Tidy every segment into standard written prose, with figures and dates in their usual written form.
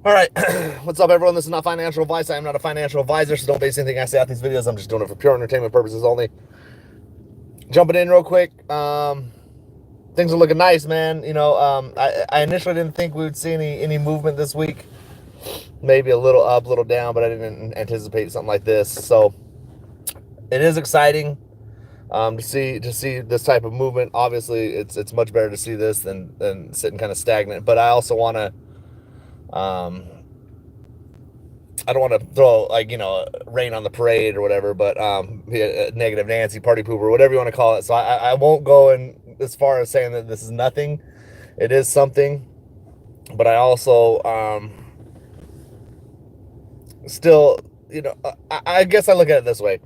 All right, what's up, everyone? This is not financial advice. I am not a financial advisor, so don't base anything I say out these videos. I'm just doing it for pure entertainment purposes only. Jumping in real quick. Things are looking nice, man. I initially didn't think we would see any movement this week. Maybe a little up, a little down, but I didn't anticipate something like this. So it is exciting to see this type of movement. Obviously, it's much better to see this than sitting kind of stagnant. But I also want to um, I don't want to throw rain on the parade or whatever, but negative Nancy, party pooper, whatever you want to call it. So I won't go in as far as saying that this is nothing. It is something, but I also still, I guess I look at it this way.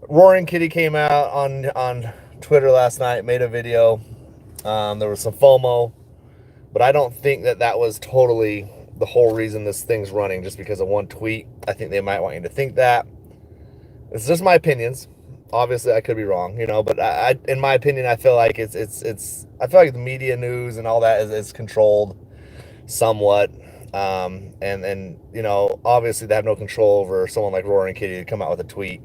Roaring Kitty came out on Twitter last night, made a video. There was some FOMO, but I don't think that was totally the whole reason this thing's running just because of one tweet. I think they might want you to think that. It's just my opinions. Obviously, I could be wrong, but in my opinion, I feel like it's. I feel like the media news and all that is controlled somewhat, and obviously they have no control over someone like Roaring Kitty to come out with a tweet,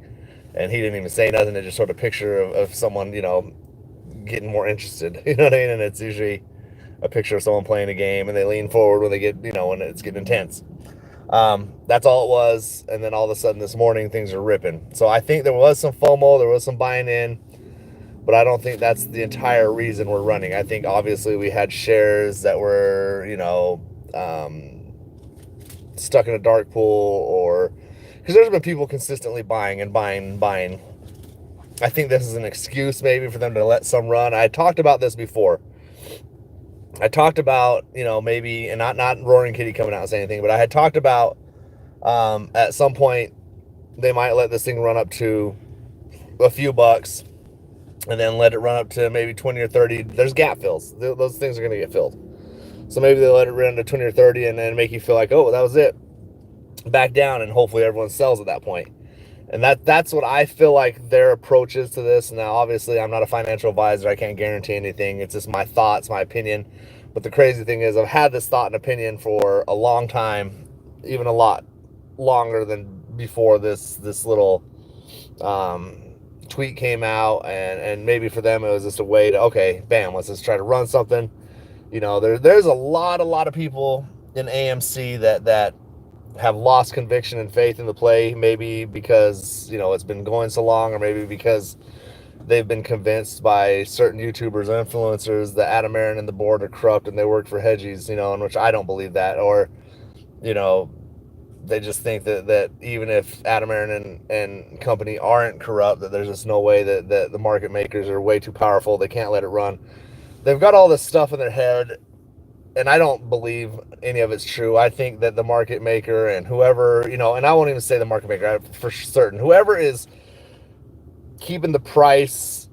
and he didn't even say nothing. It just showed a picture of someone, getting more interested. You know what I mean? And it's usually a picture of someone playing a game, and they lean forward when they get, when it's getting intense. That's all it was. And then all of a sudden this morning things are ripping. So I think there was some FOMO, there was some buying in, but I don't think that's the entire reason we're running. I think obviously we had shares that were, stuck in a dark pool, or because there's been people consistently buying and buying and buying. I think this is an excuse maybe for them to let some run. I talked about this before. I talked about, maybe, and not Roaring Kitty coming out and saying anything, but I had talked about at some point they might let this thing run up to a few bucks and then let it run up to maybe 20 or 30. There's gap fills. Those things are going to get filled. So maybe they let it run to 20 or 30 and then make you feel like, oh, that was it. Back down, and hopefully everyone sells at that point. And that's what I feel like their approach is to this. Now, obviously, I'm not a financial advisor. I can't guarantee anything. It's just my thoughts, my opinion. But the crazy thing is I've had this thought and opinion for a long time, even a lot longer than before this little tweet came out. And maybe for them, it was just a way to, okay, bam, let's just try to run something. There's a lot of people in AMC that have lost conviction and faith in the play, maybe because it's been going so long, or maybe because they've been convinced by certain YouTubers or influencers that Adam Aaron and the board are corrupt and they work for hedgies, in which I don't believe that. Or you know they just think that even if Adam Aaron and company aren't corrupt, that there's just no way that the market makers are way too powerful, they can't let it run. They've got all this stuff in their head, and I don't believe any of it's true. I think that the market maker and whoever, and I won't even say the market maker, for certain, whoever is keeping the price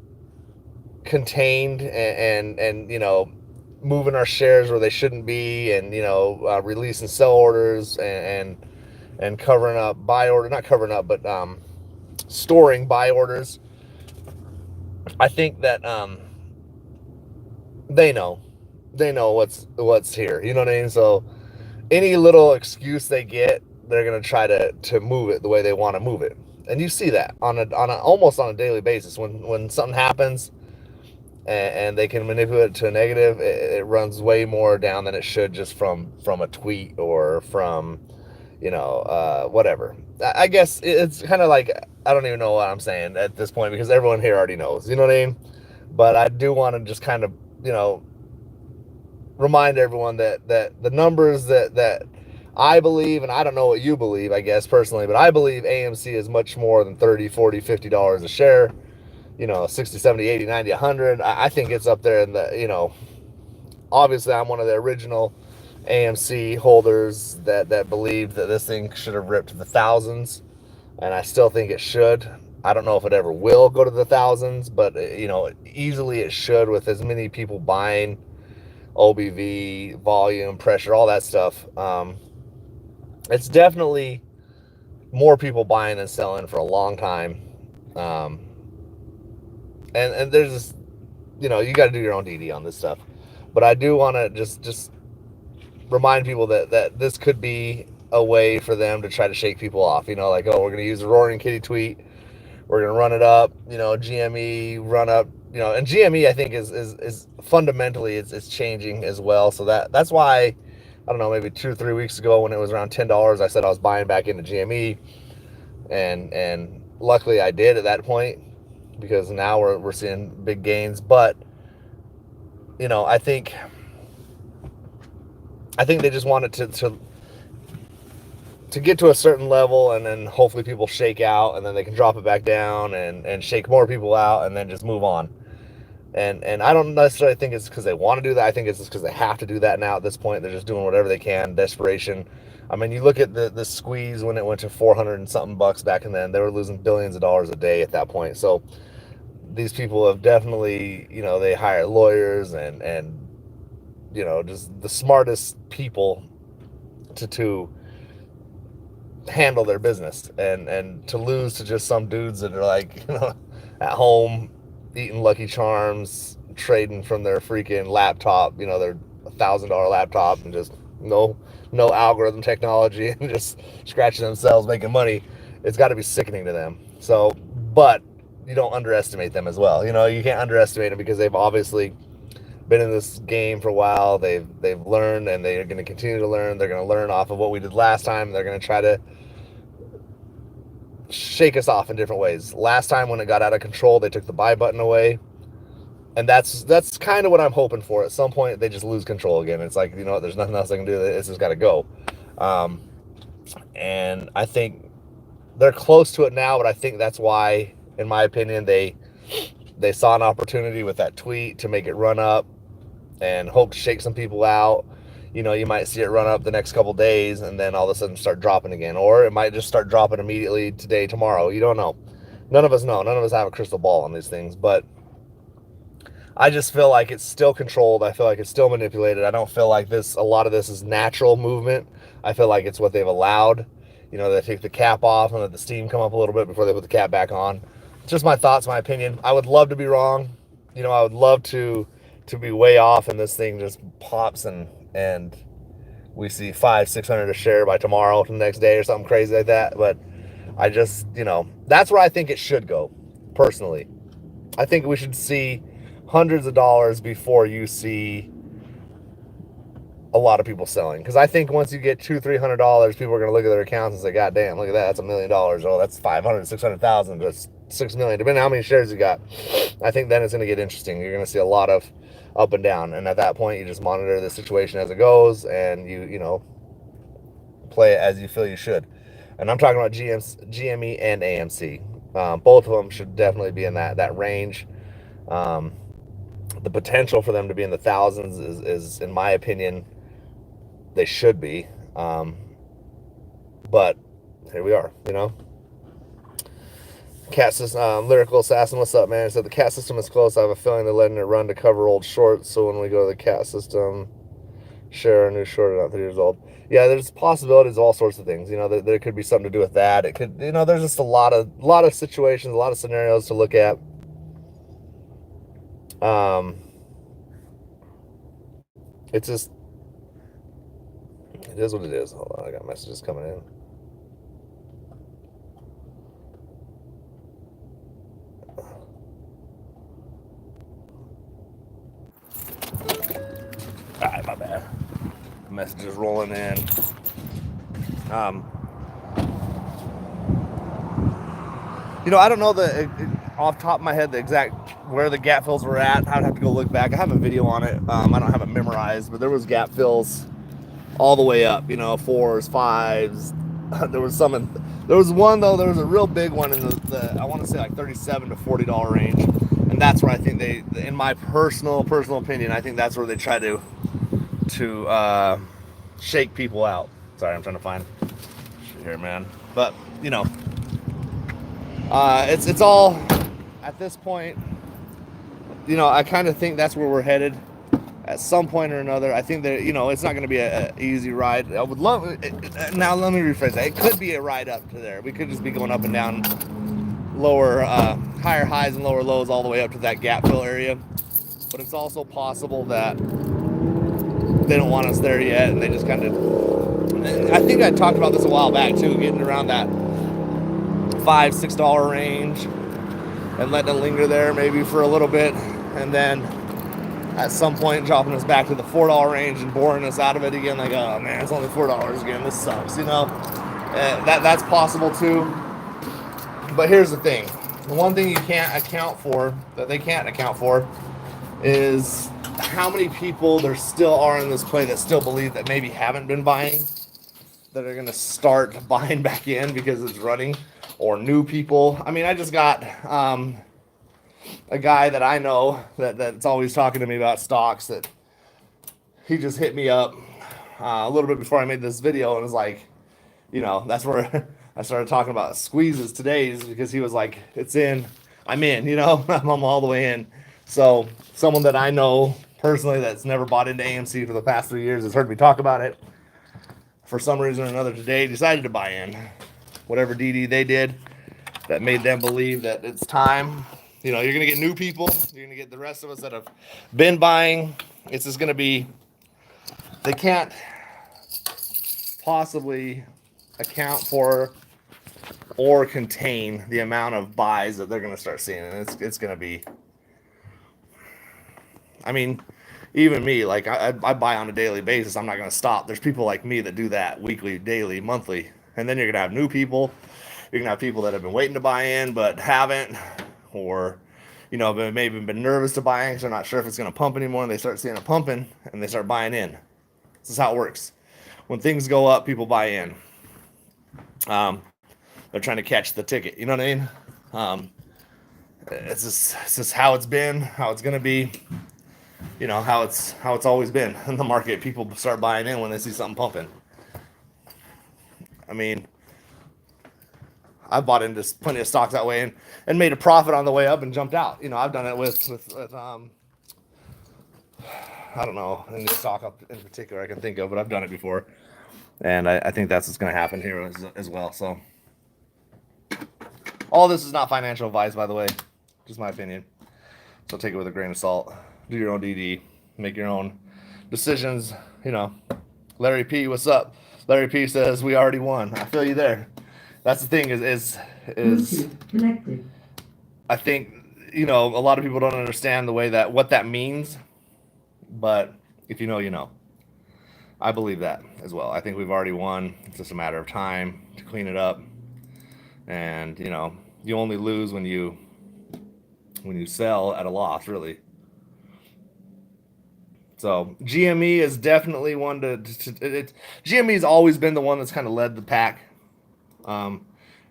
contained and moving our shares where they shouldn't be, and releasing sell orders and covering up buy order, not covering up, but storing buy orders. I think that they know what's here. You know what I mean? So any little excuse they get, they're gonna try to move it the way they want to move it. And you see that on a almost on a daily basis when something happens, and they can manipulate it to a negative, it runs way more down than it should just from a tweet or from whatever. I guess it's kind of like, I don't even know what I'm saying at this point because everyone here already knows. You know what I mean? But I do want to just kind of remind everyone that the numbers that I believe, and I don't know what you believe, I guess personally, but I believe AMC is much more than 30, 40, $50 a share. 60, 70, 80, 90, 100. I think it's up there in the, obviously I'm one of the original AMC holders that believed that this thing should have ripped to the thousands, and I still think it should. I don't know if it ever will go to the thousands, but easily it should, with as many people buying, OBV, volume, pressure, all that stuff. It's definitely more people buying than selling for a long time. And there's this, you got to do your own DD on this stuff. But I do want to just remind people that this could be a way for them to try to shake people off. Like, oh, we're going to use the Roaring Kitty tweet. We're going to run it up. GME run up. And GME I think is fundamentally it's changing as well. So that's why I don't know, maybe 2 or 3 weeks ago when it was around $10, I said I was buying back into GME, and luckily I did at that point, because now we're seeing big gains. But I think they just wanted to get to a certain level, and then hopefully people shake out, and then they can drop it back down and shake more people out, and then just move on. And I don't necessarily think it's because they want to do that. I think it's just because they have to do that now at this point. They're just doing whatever they can, desperation. I mean, you look at the squeeze when it went to 400 and something bucks back in then. They were losing billions of dollars a day at that point. So these people have definitely, they hire lawyers and just the smartest people to handle their business, and to lose to just some dudes that are like, at home eating Lucky Charms, trading from their freaking laptop, their $1,000 laptop, and just no algorithm technology, and just scratching themselves making money. It's got to be sickening to them. So, but you don't underestimate them as well. You can't underestimate them, because they've obviously been in this game for a while. They've learned, and they're going to continue to learn. They're going to learn off of what we did last time. They're going to try to shake us off in different ways. Last time when it got out of control, they took the buy button away, and that's kind of what I'm hoping for. At some point, they just lose control again. It's like, there's nothing else I can do. This has got to go. And I think they're close to it now, but I think that's why, in my opinion, they saw an opportunity with that tweet to make it run up and hope to shake some people out. You might see it run up the next couple days, and then all of a sudden start dropping again. Or it might just start dropping immediately today, tomorrow. You don't know. None of us know. None of us have a crystal ball on these things. But I just feel like it's still controlled. I feel like it's still manipulated. I don't feel like a lot of this is natural movement. I feel like it's what they've allowed. They take the cap off and let the steam come up a little bit before they put the cap back on. Just my thoughts, my opinion. I would love to be wrong. I would love to be way off, and this thing just pops, and we see 500-600 a share by tomorrow to the next day or something crazy like that. But I just, that's where I think it should go, personally. I think we should see hundreds of dollars before you see a lot of people selling. Because I think once you get $200-300, people are going to look at their accounts and say, God damn, look at that, that's $1 million. Oh, that's 500-600,000, that's 6 million, depending on how many shares you got. I think then it's going to get interesting. You're going to see a lot of up and down, and at that point you just monitor the situation as it goes, and you play it as you feel you should. And I'm talking about GME and AMC. Both of them should definitely be in that range. The potential for them to be in the thousands is in my opinion, they should be. But here we are. Cat system, Lyrical Assassin, what's up, man? Said the cat system is close. I have a feeling they're letting it run to cover old shorts. So when we go to the cat system, share a new short at 3 years old. Yeah, there's possibilities of all sorts of things. There could be something to do with that. It could, there's just a lot of situations, a lot of scenarios to look at. It's just, it is what it is. Hold on, I got messages coming in. Alright, my bad. Messages rolling in. I don't know off the top of my head the exact where the gap fills were at. I'd have to go look back. I have a video on it. I don't have it memorized, but there was gap fills all the way up. 4s, 5s. There was one though. There was a real big one in the I want to say like $37 to $40 range, and that's where I think they, in my personal opinion, I think that's where they try to shake people out. Sorry, I'm trying to find shit here, man. But it's all at this point. I kind of think that's where we're headed at some point or another. I think that it's not going to be an easy ride. I would love it. Now let me rephrase that. It could be a ride up to there. We could just be going up and down, lower, higher highs and lower lows, all the way up to that gap fill area. But it's also possible that they don't want us there yet, and they just kind of. I think I talked about this a while back too, getting around that $5-6 range and letting it linger there maybe for a little bit, and then at some point dropping us back to the $4 range and boring us out of it again. Like, oh man, it's only $4 again. This sucks, you know. That's possible too. But here's the thing: the one thing you can't account for, that they can't account for, is how many people there still are in this play that still believe that maybe haven't been buying, that are going to start buying back in because it's running, or new people. I mean, I just got a guy that I know that's always talking to me about stocks, that he just hit me up a little bit before I made this video and was like, you know, that's where I started talking about squeezes today, is because he was like, it's in, I'm in, you know, I'm all the way in. So someone that I know personally that's never bought into AMC for the past 3 years has heard me talk about it. For some reason or another today decided to buy in. Whatever DD they did that made them believe that it's time. You know, you're going to get new people. You're going to get the rest of us that have been buying. It's just going to be, they can't possibly account for or contain the amount of buys that they're going to start seeing. And it's going to be, I mean, even me, like I buy on a daily basis. I'm not going to stop. There's people like me that do that weekly, daily, monthly. And then you're going to have new people. You're going to have people that have been waiting to buy in but haven't, or, you know, maybe been nervous to buy in because they're not sure if it's going to pump anymore, and they start seeing it pumping and they start buying in. This is how it works. When things go up, people buy in. They're trying to catch the ticket. You know what I mean? It's just how it's been, how it's going to be. You know, how it's always been in the market. People start buying in when they see something pumping. I mean, I bought into plenty of stocks that way and made a profit on the way up and jumped out. You know, I've done it with I don't know any stock up in particular I can think of, but I've done it before, and I think that's what's going to happen here as well. So, all this is not financial advice, by the way, just my opinion. So take it with a grain of salt. Do your own DD, make your own decisions. You know, Larry P, what's up? Larry P says we already won. I feel you there. That's the thing is connected. I think, you know, a lot of people don't understand the way that what that means, but if you know, you know. I believe that as well. I think we've already won. It's just a matter of time to clean it up, and you know, you only lose when you sell at a loss, really. So GME is definitely one GME's always been the one that's kind of led the pack, and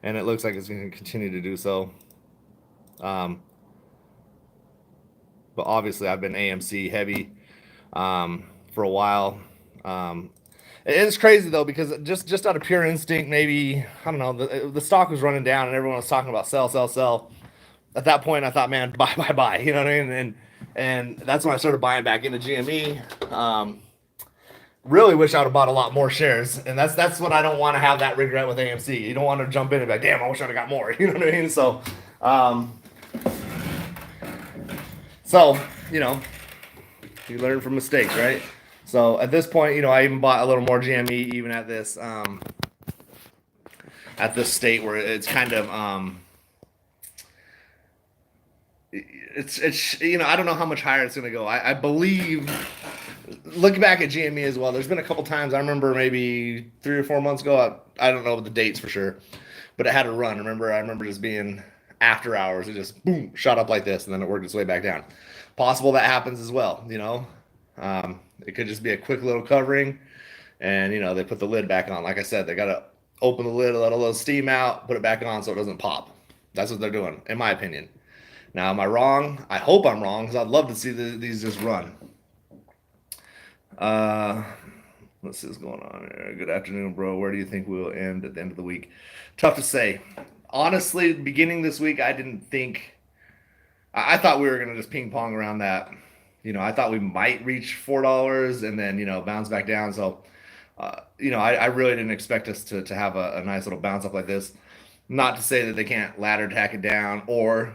it looks like it's going to continue to do so. But obviously, I've been AMC heavy for a while. It's crazy though, because just out of pure instinct, maybe I don't know, the stock was running down and everyone was talking about sell. At that point, I thought, man, buy. You know what I mean? And that's when I started buying back into GME. Really wish I would have bought a lot more shares, and that's what I don't want to have that regret with AMC. You don't want to jump in and be like, damn, I wish I'd have got more. You know what I mean? So you know, you learn from mistakes, right? So at this point, you know, I even bought a little more GME even at this state where it's kind of it's you know, I don't know how much higher it's going to go. I believe, looking back at GME as well, there's been a couple times, I remember maybe 3 or 4 months ago, I don't know the dates for sure, but it had a run. I remember just being after hours, it just boom, shot up like this, and then it worked its way back down. Possible that happens as well, you know. It could just be a quick little covering, and you know, they put the lid back on. Like I said, they got to open the lid, let a little steam out, put it back on so it doesn't pop. That's what they're doing, in my opinion. Now, am I wrong? I hope I'm wrong, because I'd love to see these just run. Let's see what's going on here. Good afternoon, bro. Where do you think we'll end at the end of the week? Tough to say. Honestly, beginning this week, I didn't think. I thought we were going to just ping pong around that. You know, I thought we might reach $4 and then, you know, bounce back down. So, you know, I really didn't expect us to have a nice little bounce up like this. Not to say that they can't ladder tack it down, or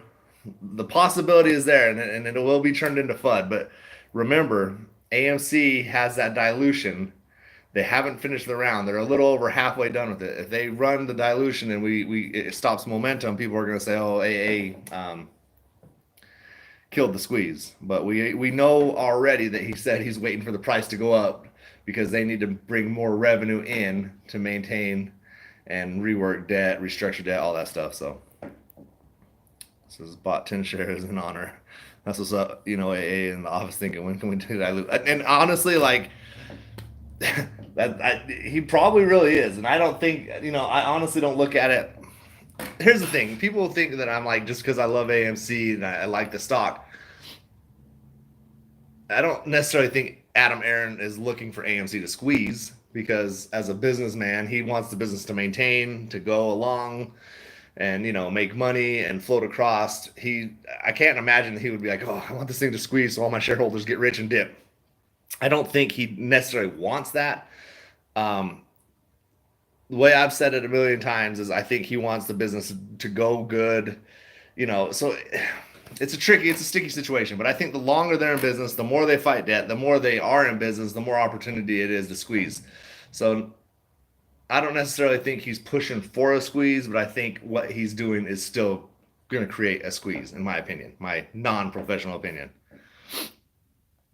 the possibility is there, and it will be turned into FUD. But remember, AMC has that dilution. They haven't finished the round. They're a little over halfway done with it. If they run the dilution and we it stops momentum, people are going to say, "Oh, AA killed the squeeze." But we know already that he said he's waiting for the price to go up because they need to bring more revenue in to maintain and rework debt, restructure debt, all that stuff. So this is bought 10 shares in honor. That's what's up. AA in the office thinking, when can we do that? And honestly, like he probably really is. And I don't think, I honestly don't look at it. Here's the thing: people think that I'm like, just because I love AMC and I like the stock. I don't necessarily think Adam Aaron is looking for AMC to squeeze, because as a businessman, he wants the business to maintain, to go along, and make money and float across. I can't imagine that he would be like, "Oh, I want this thing to squeeze so all my shareholders get rich and dip." I don't think he necessarily wants that. The way I've said it a million times is I think he wants the business to go good. So it's a sticky situation. But I think the longer they're in business, the more they fight debt, the more they are in business, the more opportunity it is to squeeze. So I don't necessarily think he's pushing for a squeeze, but I think what he's doing is still going to create a squeeze, in my opinion, my non-professional opinion.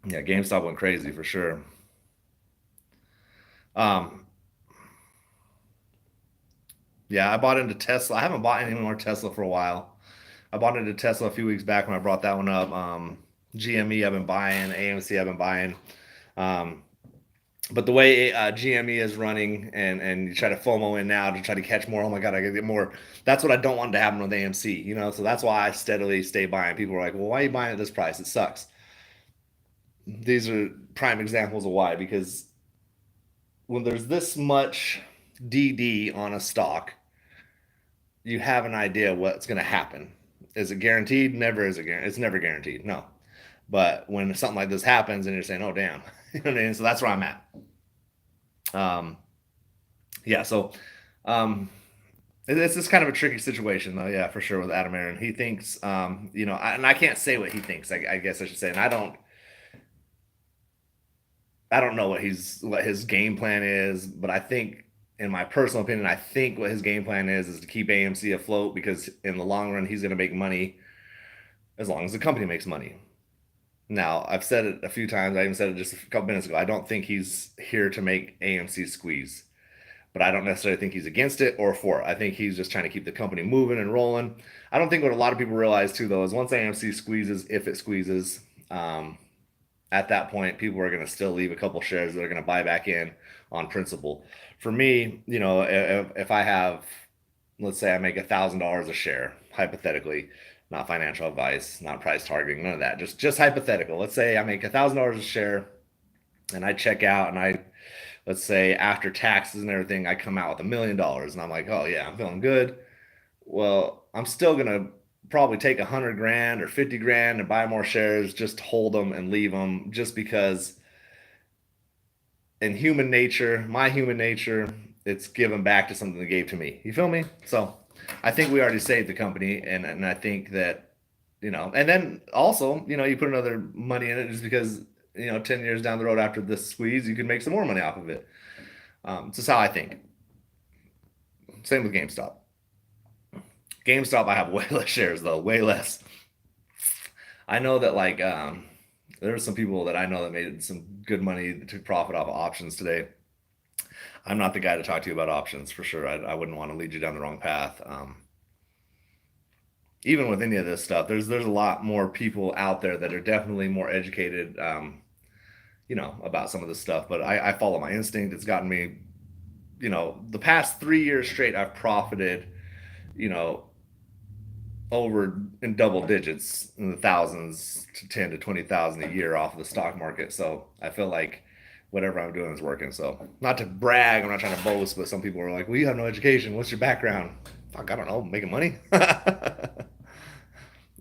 Yeah, GameStop went crazy for sure. Um, yeah, I bought into Tesla. I haven't bought any more Tesla for a while. I bought into Tesla a few weeks back when I brought that one up. GME I've been buying, AMC I've been buying. Um, but the way GME is running, and you try to FOMO in now to try to catch more. Oh my God, I gotta get more. That's what I don't want to happen with AMC. So that's why I steadily stay buying. People are like, "Well, why are you buying at this price? It sucks." These are prime examples of why. Because when there's this much DD on a stock, you have an idea what's going to happen. Is it guaranteed? Never is it guaranteed. It's never guaranteed. No. But when something like this happens and you're saying, "Oh, damn," you know what I mean? So that's where I'm at. Um, yeah. So it's just kind of a tricky situation, though. Yeah, for sure, with Adam Aaron. He thinks, and I can't say what he thinks. I guess I should say, and I don't know what his game plan is, but I think, in my personal opinion, I think what his game plan is to keep AMC afloat, because in the long run, he's going to make money as long as the company makes money. Now, I've said it a few times. I even said it just a couple minutes ago. I don't think he's here to make AMC squeeze, but I don't necessarily think he's against it or for it. I think he's just trying to keep the company moving and rolling. I don't think what a lot of people realize too, though, is once AMC squeezes, if it squeezes, at that point, people are going to still leave a couple shares that are going to buy back in on principle. For me, if I have, let's say I make $1,000 a share, hypothetically, not financial advice, not price targeting, none of that, just hypothetical. Let's say I make $1,000 a share and I check out, and let's say after taxes and everything, I come out with $1 million, and I'm like, "Oh yeah, I'm feeling good." Well, I'm still going to probably take 100 grand or 50 grand and buy more shares, just hold them and leave them, just because in human nature, my human nature, it's given back to something they gave to me. You feel me? So I think we already saved the company, and I think that, and then also, you put another money in it just because, 10 years down the road after this squeeze, you can make some more money off of it. This is how I think. Same with GameStop. GameStop, I have way less shares though, way less. I know that, like, there's some people that I know that made some good money that took profit off of options today. I'm not the guy to talk to you about options, for sure. I wouldn't want to lead you down the wrong path. Even with any of this stuff, there's a lot more people out there that are definitely more educated, about some of this stuff. But I follow my instinct. It's gotten me, the past 3 years straight, I've profited, you know, over in double digits, in the thousands to 10 to 20,000 a year off of the stock market. So I feel like whatever I'm doing is working. So, not to brag, I'm not trying to boast, but some people are like, "Well, you have no education. What's your background?" Fuck, I don't know. Making money.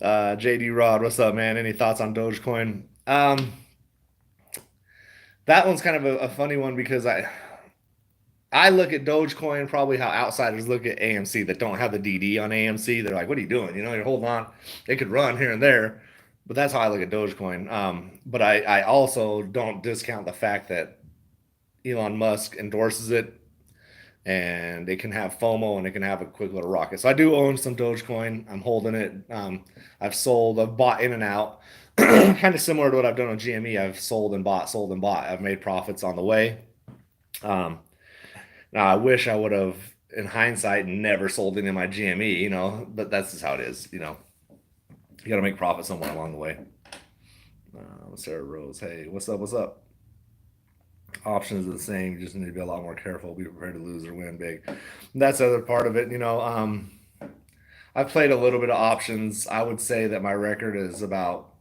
JD Rod, what's up, man? Any thoughts on Dogecoin? That one's kind of a funny one, because I look at Dogecoin probably how outsiders look at AMC that don't have the DD on AMC. They're like, "What are you doing? You're holding on. It could run here and there." But that's how I look at Dogecoin. But I also don't discount the fact that Elon Musk endorses it, and it can have FOMO and it can have a quick little rocket. So I do own some Dogecoin. I'm holding it. I've sold, I've bought in and out. Kind of similar to what I've done on GME. I've sold and bought, sold and bought. I've made profits on the way. Um, Now I wish I would have, in hindsight, never sold any of my GME, but that's just how it is. You got to make profit somewhere along the way. Sarah Rose, hey, what's up? What's up? Options are the same. You just need to be a lot more careful. Be prepared to lose or win big. That's the other part of it. I've played a little bit of options. I would say that my record is about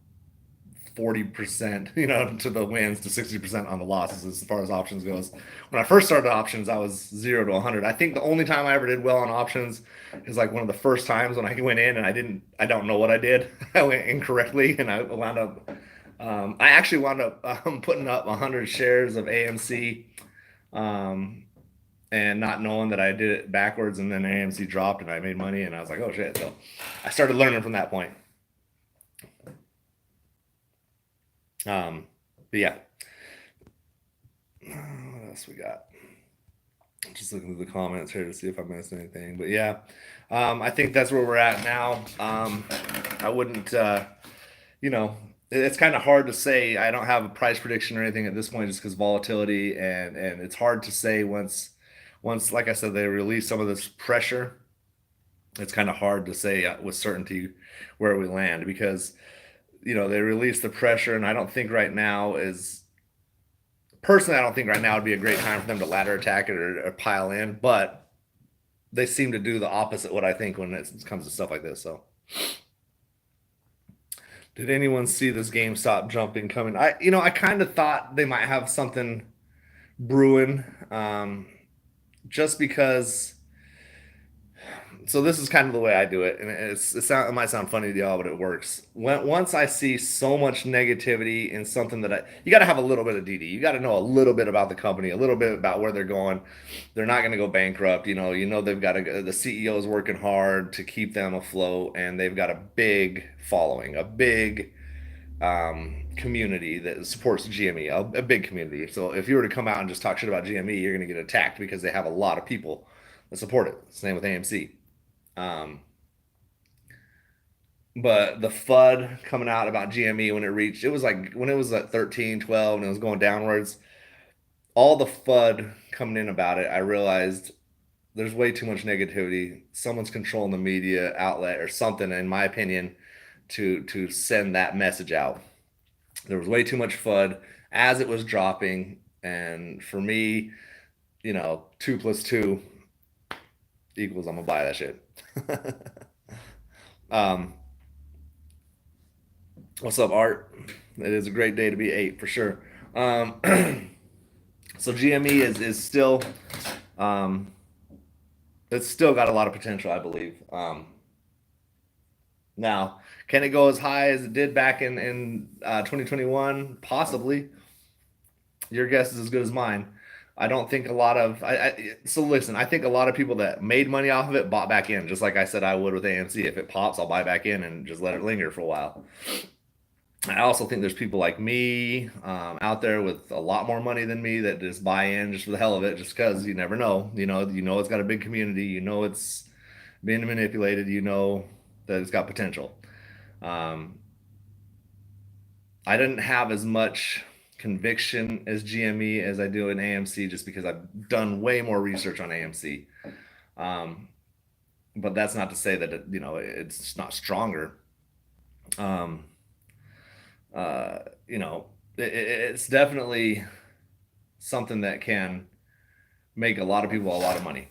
40%, to the wins to 60% on the losses as far as options goes. When I first started options, I was 0 to 100. I think the only time I ever did well on options is like one of the first times when I went in and I don't know what I did. I went incorrectly and I wound up, I actually wound up putting up 100 shares of AMC, um, and not knowing that I did it backwards, and then AMC dropped and I made money and I was like, oh shit. So I started learning from that point. But yeah, what else we got? Just looking through the comments here to see if I missed anything. But yeah, I think that's where we're at now. I wouldn't, it's kind of hard to say. I don't have a price prediction or anything at this point, just because volatility, and it's hard to say once like I said, they release some of this pressure. It's kind of hard to say with certainty where we land, because they release the pressure, and I don't think right now is personally, I don't think right now would be a great time for them to ladder attack it or pile in, but they seem to do the opposite what I think when it comes to stuff like this. So, did anyone see this GameStop jumping coming? I kind of thought they might have something brewing, just because. So this is kind of the way I do it, and it might sound funny to y'all, but it works. Once I see so much negativity in something that you got to have a little bit of DD. You got to know a little bit about the company, a little bit about where they're going. They're not going to go bankrupt. They've got the CEO is working hard to keep them afloat, and they've got a big following, a big community that supports GME, a big community. So if you were to come out and just talk shit about GME, you're going to get attacked because they have a lot of people that support it. Same with AMC. Um, but the FUD coming out about GME when it was like when it was at 13, 12, and it was going downwards, all the FUD coming in about it, I realized there's way too much negativity. Someone's controlling the media outlet or something, in my opinion, to send that message out. There was way too much FUD as it was dropping, and for me, 2 + 2 equals I'm gonna buy that shit. um, what's up, Art? It is a great day to be 8 for sure. So GME is still, um, it's still got a lot of potential, I believe. Now, can it go as high as it did back in 2021? Possibly. Your guess is as good as mine. I don't think a lot of so listen, I think a lot of people that made money off of it bought back in, just like I said I would with AMC. If it pops, I'll buy back in and just let it linger for a while. I also think there's people like me out there with a lot more money than me that just buy in just for the hell of it, just because you never know. It's got a big community. It's being manipulated. That it's got potential. Um, I didn't have as much conviction as GME as I do in AMC, just because I've done way more research on AMC. Um, but that's not to say that it's not stronger. Um, it's definitely something that can make a lot of people a lot of money.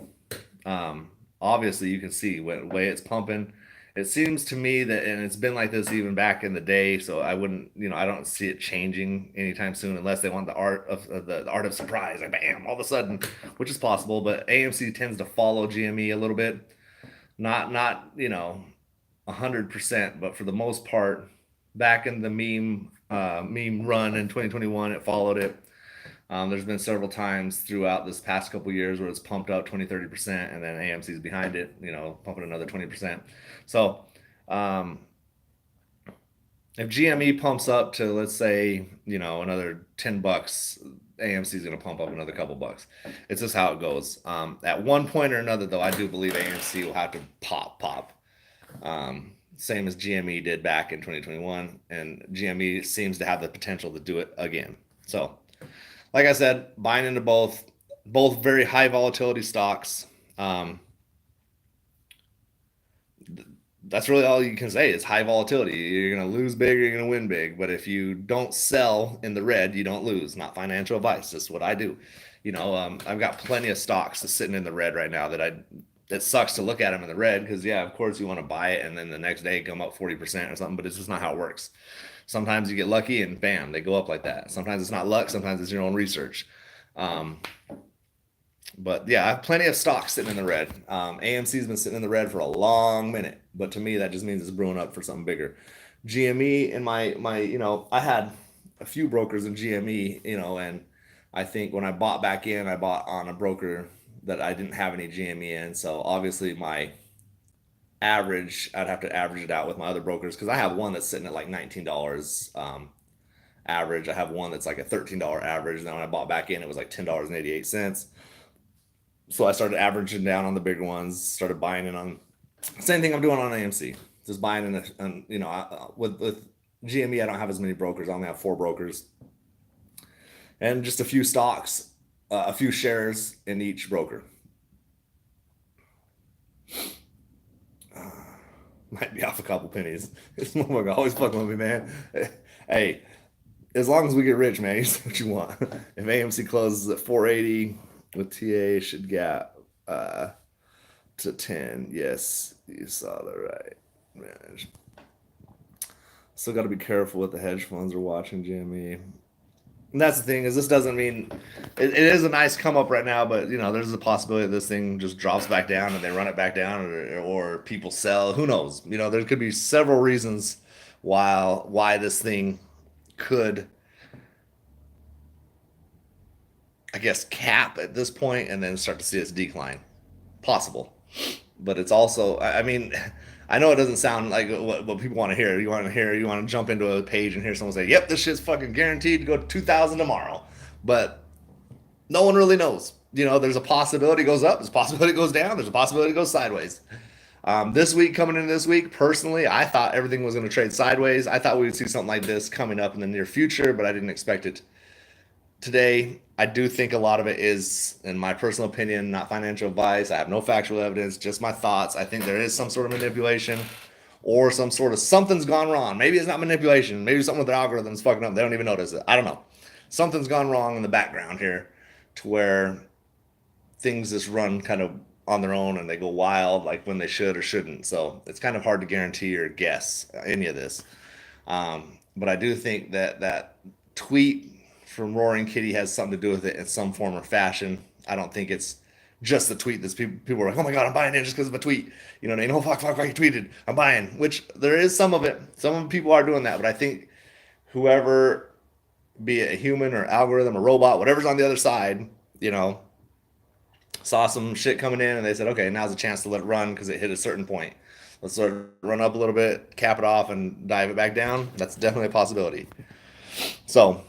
Obviously, you can see the way it's pumping. It seems to me that, and it's been like this even back in the day. So I wouldn't, I don't see it changing anytime soon, unless they want the art of the art of surprise, like bam, all of a sudden, which is possible. But AMC tends to follow GME a little bit, not 100%, but for the most part, back in the meme run in 2021, it followed it. There's been several times throughout this past couple years where it's pumped up 20-30%, and then AMC's behind it, pumping another 20%. So if GME pumps up to, let's say, another $10, AMC is going to pump up another couple bucks. It's just how it goes. At one point or another, though, I do believe AMC will have to pop. Same as GME did back in 2021, and GME seems to have the potential to do it again. So, like I said, buying into both very high volatility stocks. That's really all you can say is high volatility. You're going to lose big or you're going to win big. But if you don't sell in the red, you don't lose. Not financial advice. That's what I do. I've got plenty of stocks that's sitting in the red right now it sucks to look at them in the red because, yeah, of course you want to buy it and then the next day come up 40% or something, but it's just not how it works. Sometimes you get lucky and bam, they go up like that. Sometimes it's not luck. Sometimes it's your own research. Um, but yeah, I have plenty of stocks sitting in the red. AMC's been sitting in the red for a long minute, but to me that just means it's brewing up for something bigger. GME and my I had a few brokers in GME, and I think when I bought back in, I bought on a broker that I didn't have any GME in. So obviously my average, I'd have to average it out with my other brokers because I have one that's sitting at like $19 average. I have one that's like a $13 average. And then when I bought back in, it was like $10.88. So I started averaging down on the bigger ones, started buying in on same thing I'm doing on AMC. Just buying in, with GME, I don't have as many brokers. I only have 4 brokers and just a few stocks, a few shares in each broker. Might be off a couple pennies. This motherfucker always fucking with me, man. Hey, as long as we get rich, man, that's what you want. If AMC closes at 480 with TA, should gap to 10. Yes, you saw that right. Man. Still got to be careful what the hedge funds are watching, Jimmy. And that's the thing is this doesn't mean it is a nice come up right now, but there's a possibility that this thing just drops back down and they run it back down, or people sell. Who knows? There could be several reasons why this thing could, I guess, cap at this point and then start to see its decline. Possible, but it's also, I mean, I know it doesn't sound like what people want to hear. You want to jump into a page and hear someone say, "Yep, this shit's fucking guaranteed to go to 2,000 tomorrow," but no one really knows. There's a possibility it goes up, there's a possibility it goes down, there's a possibility it goes sideways. This week, coming into this week, personally, I thought everything was going to trade sideways. I thought we would see something like this coming up in the near future, but I didn't expect it today. I do think a lot of it is, in my personal opinion, not financial advice. I have no factual evidence, just my thoughts. I think there is some sort of manipulation or some sort of something's gone wrong. Maybe it's not manipulation. Maybe something with their algorithms fucking up. They don't even notice it. I don't know. Something's gone wrong in the background here to where things just run kind of on their own and they go wild like when they should or shouldn't. So it's kind of hard to guarantee or guess any of this. But I do think that tweet from Roaring Kitty has something to do with it in some form or fashion. I don't think it's just the tweet that people are like, "Oh my god, I'm buying in just because of a tweet." You know what I mean? "Oh fuck, he tweeted. I'm buying." Which there is some of it. Some of the people are doing that, but I think whoever, be it a human or algorithm or robot, whatever's on the other side, saw some shit coming in and they said, "Okay, now's a chance to let it run because it hit a certain point. Let's sort of run up a little bit, cap it off, and dive it back down." That's definitely a possibility. So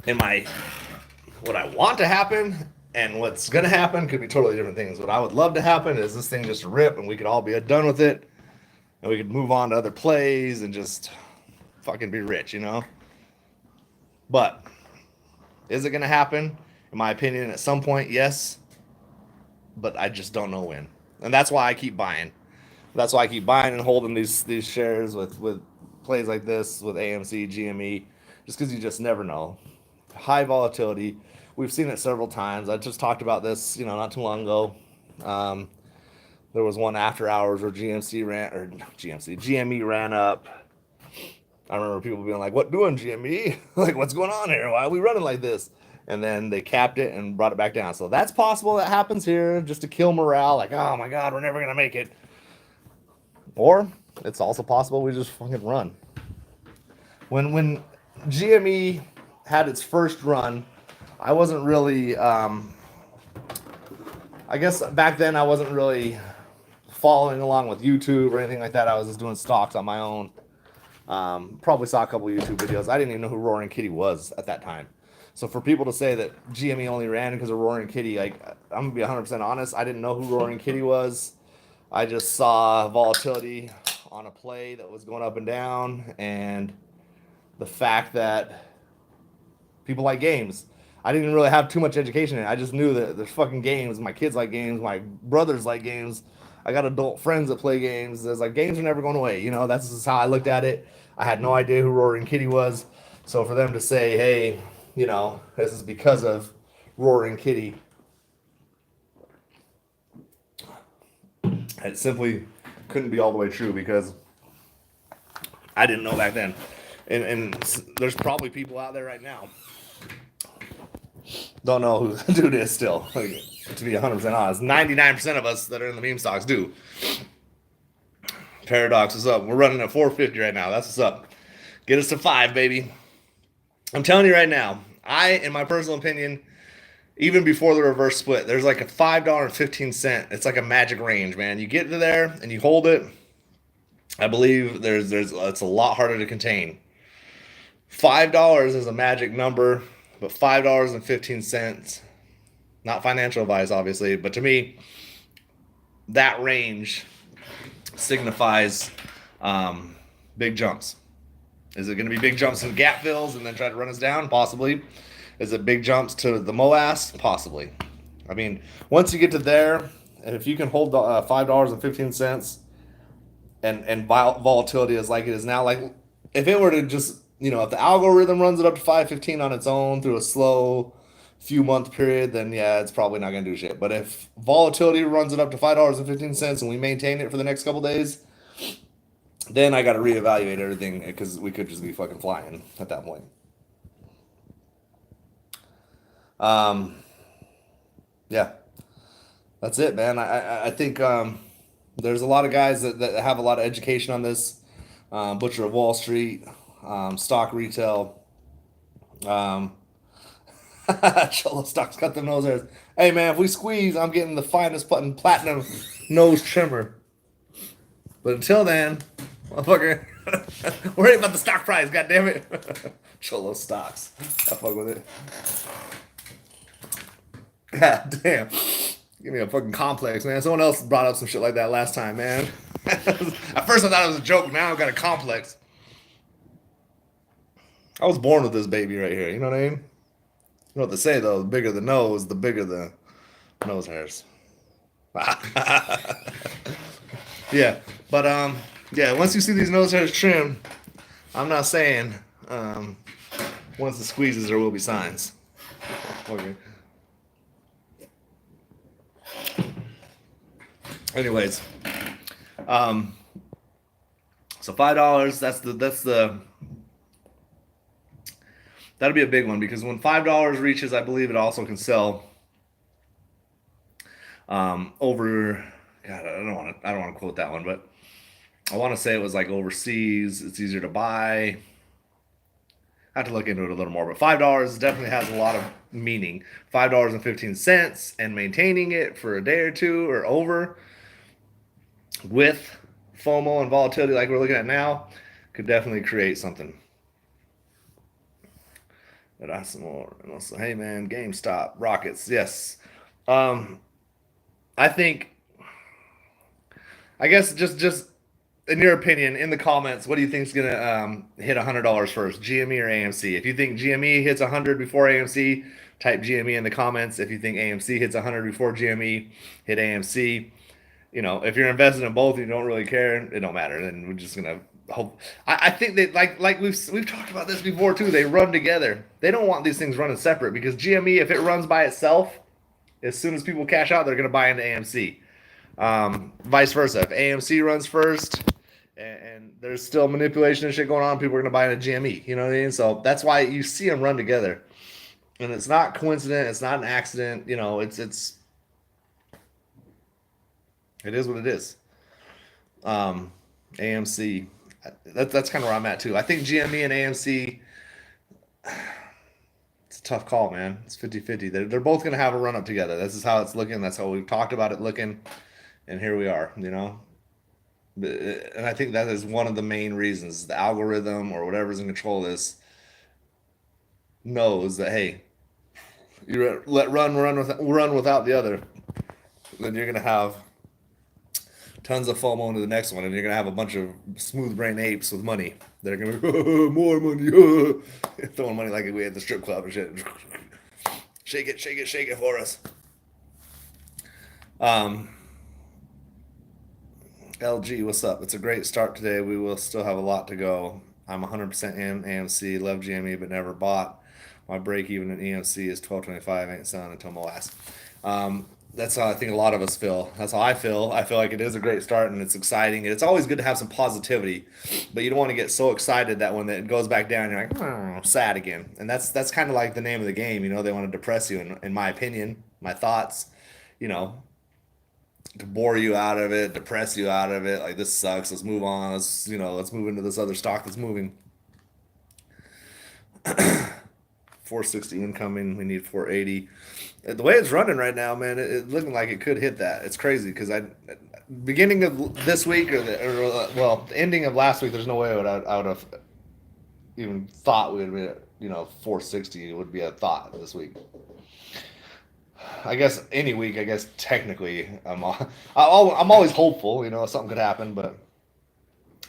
what I want to happen and what's going to happen could be totally different things. What I would love to happen is this thing just rip and we could all be done with it and we could move on to other plays and just fucking be rich, But is it going to happen? In my opinion, at some point, yes. But I just don't know when. And that's why I keep buying. That's why I keep buying and holding these shares with plays like this, with AMC, GME, just because you just never know. High volatility. We've seen it several times. I just talked about this, not too long ago. There was one after hours where GME ran up. I remember people being like, "What doing, GME? Like, what's going on here? Why are we running like this?" And then they capped it and brought it back down. So that's possible that happens here just to kill morale. Like, "Oh my God, we're never going to make it." Or it's also possible we just fucking run. When GME had its first run, I wasn't really, I guess back then I wasn't really following along with YouTube or anything like that. I was just doing stocks on my own. Probably saw a couple YouTube videos. I didn't even know who Roaring Kitty was at that time. So for people to say that GME only ran because of Roaring Kitty, like, I'm gonna be 100% honest. I didn't know who Roaring Kitty was. I just saw volatility on a play that was going up and down, and the fact that people like games. I didn't really have too much education in it. I just knew that there's fucking games. My kids like games. My brothers like games. I got adult friends that play games. There's like games are never going away. You know, that's just how I looked at it. I had no idea who Roaring Kitty was. So for them to say, hey, you know, this is because of Roaring Kitty, it simply couldn't be all the way true because I didn't know back then. And there's probably people out there right now don't know who the dude is still. Like, to be 100% honest, 99% of us that are in the meme stocks do. Paradox is up. We're running at 450 right now. That's what's up. Get us to 5, baby. I'm telling you right now, in my personal opinion, even before the reverse split, there's like a $5.15. It's like a magic range, man. You get to there and you hold it. I believe it's a lot harder to contain. $5 is a magic number, but $5.15, not financial advice, obviously, but to me, that range signifies big jumps. Is it going to be big jumps in gap fills and then try to run us down? Possibly. Is it big jumps to the MOAS? Possibly. I mean, once you get to there, and if you can hold $5.15 and volatility is like it is now, like if it were to just, you know, if the algorithm runs it up to 515 on its own through a slow few month period, then yeah, it's probably not going to do shit. But if volatility runs it up to $5.15 and we maintain it for the next couple days, then I got to reevaluate everything because we could just be fucking flying at that point. Yeah, that's it, man. I think there's a lot of guys that have a lot of education on this. Butcher of Wall Street, stock retail. Cholo stocks cut them nose hairs. Hey man, if we squeeze, I'm getting the finest button platinum nose trimmer. But until then, motherfucker, worry about the stock price, goddammit. Cholo stocks. I fuck with it. God damn. Give me a fucking complex, man. Someone else brought up some shit like that last time, man. At first I thought it was a joke. Now I've got a complex. I was born with this baby right here. You know what I mean? You know what they say, though? The bigger the nose, the bigger the nose hairs. Yeah. But, yeah, once you see these nose hairs trimmed, I'm not saying once it squeezes, there will be signs. Okay. Anyways, so $5. That'll be a big one because when $5 reaches, I believe it also can sell over. God, I don't want to quote that one, but I want to say it was like overseas. It's easier to buy. I have to look into it a little more, but $5 definitely has a lot of meaning. $5.15 and maintaining it for a day or two or over with FOMO and volatility like we're looking at now could definitely create something. But I some more. And also, hey man, GameStop, rockets, yes. I think, I guess just in your opinion, in the comments, what do you think is gonna hit $100 first, GME or AMC? If you think GME hits 100 before AMC, type GME in the comments. If you think AMC hits 100 before GME, hit AMC. You know, if you're invested in both, and you don't really care, it don't matter. Then we're just gonna hope. I think that like we've talked about this before too. They run together. They don't want these things running separate because GME, if it runs by itself, as soon as people cash out, they're gonna buy into AMC. Vice versa. If AMC runs first and there's still manipulation and shit going on, people are gonna buy into GME. You know what I mean? So that's why you see them run together, and it's not coincident. It's not an accident. You know, it is what it is. AMC, that's kind of where I'm at too. I think GME and AMC, it's a tough call, man. It's 50-50. They're both going to have a run up together. This is how it's looking. That's how we've talked about it looking. And here we are, you know. And I think that is one of the main reasons. The algorithm or whatever's in control of this knows that, hey, you let run without the other, then you're gonna have tons of FOMO into the next one, and you're gonna have a bunch of smooth brain apes with money. They're gonna be more money, throwing money like we at the strip club and shit. Shake it, shake it, shake it for us. Um, LG, what's up? It's a great start today. We will still have a lot to go. I'm 100% in AMC, love GME, but never bought. My break even in EMC is 12.25. Ain't selling until Moas. That's how I think a lot of us feel. That's how I feel. I feel like it is a great start and it's exciting. And it's always good to have some positivity, but you don't want to get so excited that when it goes back down, you're like, oh, sad again. And that's kind of like the name of the game. You know, they want to depress you. In my opinion, my thoughts, you know, to bore you out of it, depress you out of it. Like this sucks. Let's move on. Let's move into this other stock that's moving. 460 incoming. We need 480. The way it's running right now, man, it's looking like it could hit that. It's crazy because beginning of this week the ending of last week, there's no way I would have even thought we would be, 460 would be a thought this week. I guess any week, I guess technically, I'm always hopeful, something could happen, but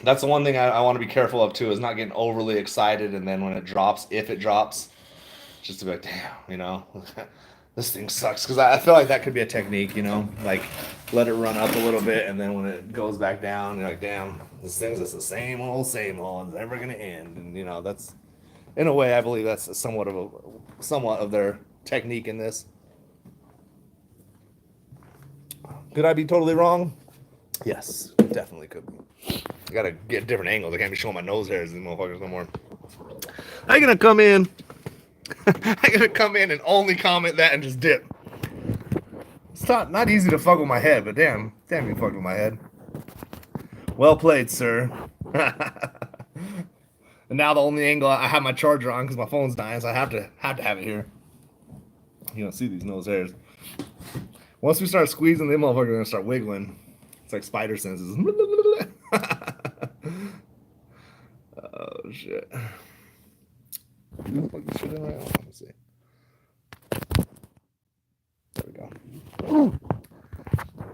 that's the one thing I want to be careful of too, is not getting overly excited, and then when it drops, if it drops, just to be like, damn, this thing sucks. Because I feel like that could be a technique, like let it run up a little bit, and then when it goes back down, you're like, damn, this thing's just the same old, it's never gonna end, and that's, in a way, I believe that's somewhat of their technique in this. Could I be totally wrong? Yes, definitely could be. I gotta get different angles. I can't be showing my nose hairs these motherfuckers no more. I'm gonna come in. I'm gonna come in and only comment that and just dip. It's not easy to fuck with my head, but damn, you fucked with my head. Well played, sir. And now the only angle I have my charger on because my phone's dying, so I have to have it here. You don't see these nose hairs. Once we start squeezing, them motherfuckers are gonna start wiggling. It's like spider senses. Oh shit. Plug this shit in right now. Let me see. There we go.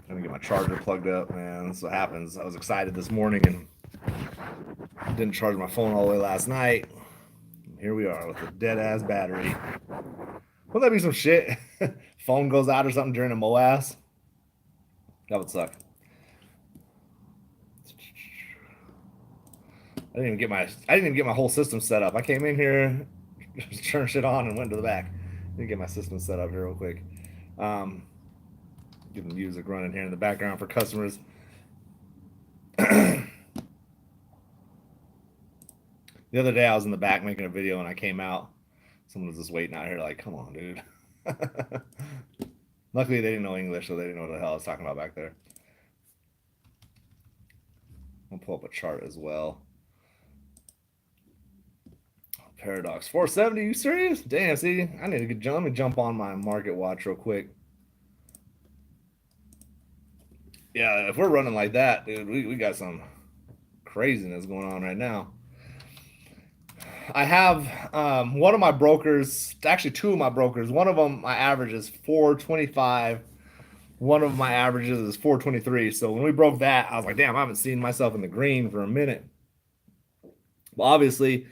Trying to get my charger plugged up, man. That's what happens. I was excited this morning and didn't charge my phone all the way last night. Here we are with a dead ass battery. Wouldn't that be some shit? Phone goes out or something during a MOAS? That would suck. I didn't even get my whole system set up. I came in here, just turned shit on, and went to the back. Let me get my system set up here real quick. Get the music running here in the background for customers. The other day I was in the back making a video and I came out. Someone was just waiting out here like, come on, dude. Luckily they didn't know English, so they didn't know what the hell I was talking about back there. I'll pull up a chart as well. Paradox 470, you serious? Damn, see, I need to let me jump on my market watch real quick. Yeah, if we're running like that, dude, we got some craziness going on right now. I have one of my brokers, actually two of my brokers. One of them, my average is 425. One of my averages is 423. So when we broke that, I was like, damn, I haven't seen myself in the green for a minute. Well, obviously,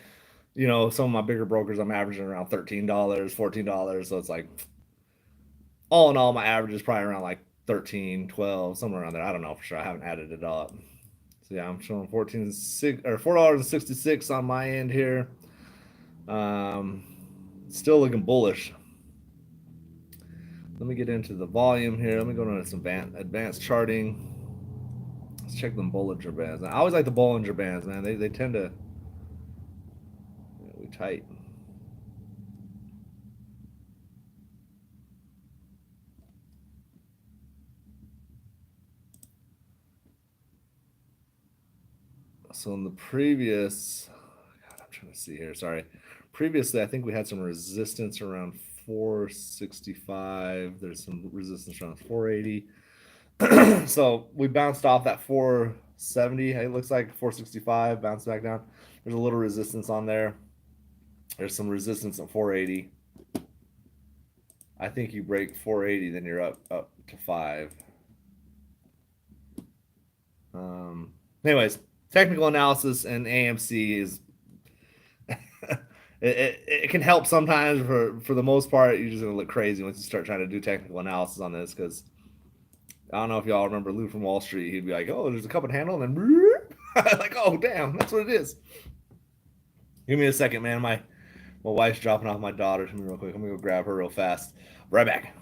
some of my bigger brokers, I'm averaging around $13, $14. So it's like, all in all, my average is probably around like 13, 12, somewhere around there. I don't know for sure. I haven't added it up. So yeah, I'm showing $4.66 on my end here. Still looking bullish. Let me get into the volume here. Let me go into some advanced charting. Let's check them Bollinger Bands. I always like the Bollinger Bands, man. They tend to we tight. So in the previous, God, I'm trying to see here. Sorry. Previously, I think we had some resistance around 465. There's some resistance around 480. So we bounced off that 470. It looks like 465. Bounce back down. There's a little resistance on there. There's some resistance at 480. I think you break 480, then you're up to five. Anyways, technical analysis and AMC is it can help sometimes. For the most part, you're just gonna look crazy once you start trying to do technical analysis on this, because I don't know if y'all remember Lou from Wall Street. He'd be like, "Oh, there's a cup and handle," and then like, "Oh, damn, that's what it is." Give me a second, man. My wife's dropping off my daughter to me real quick. I'm gonna go grab her real fast. Right back.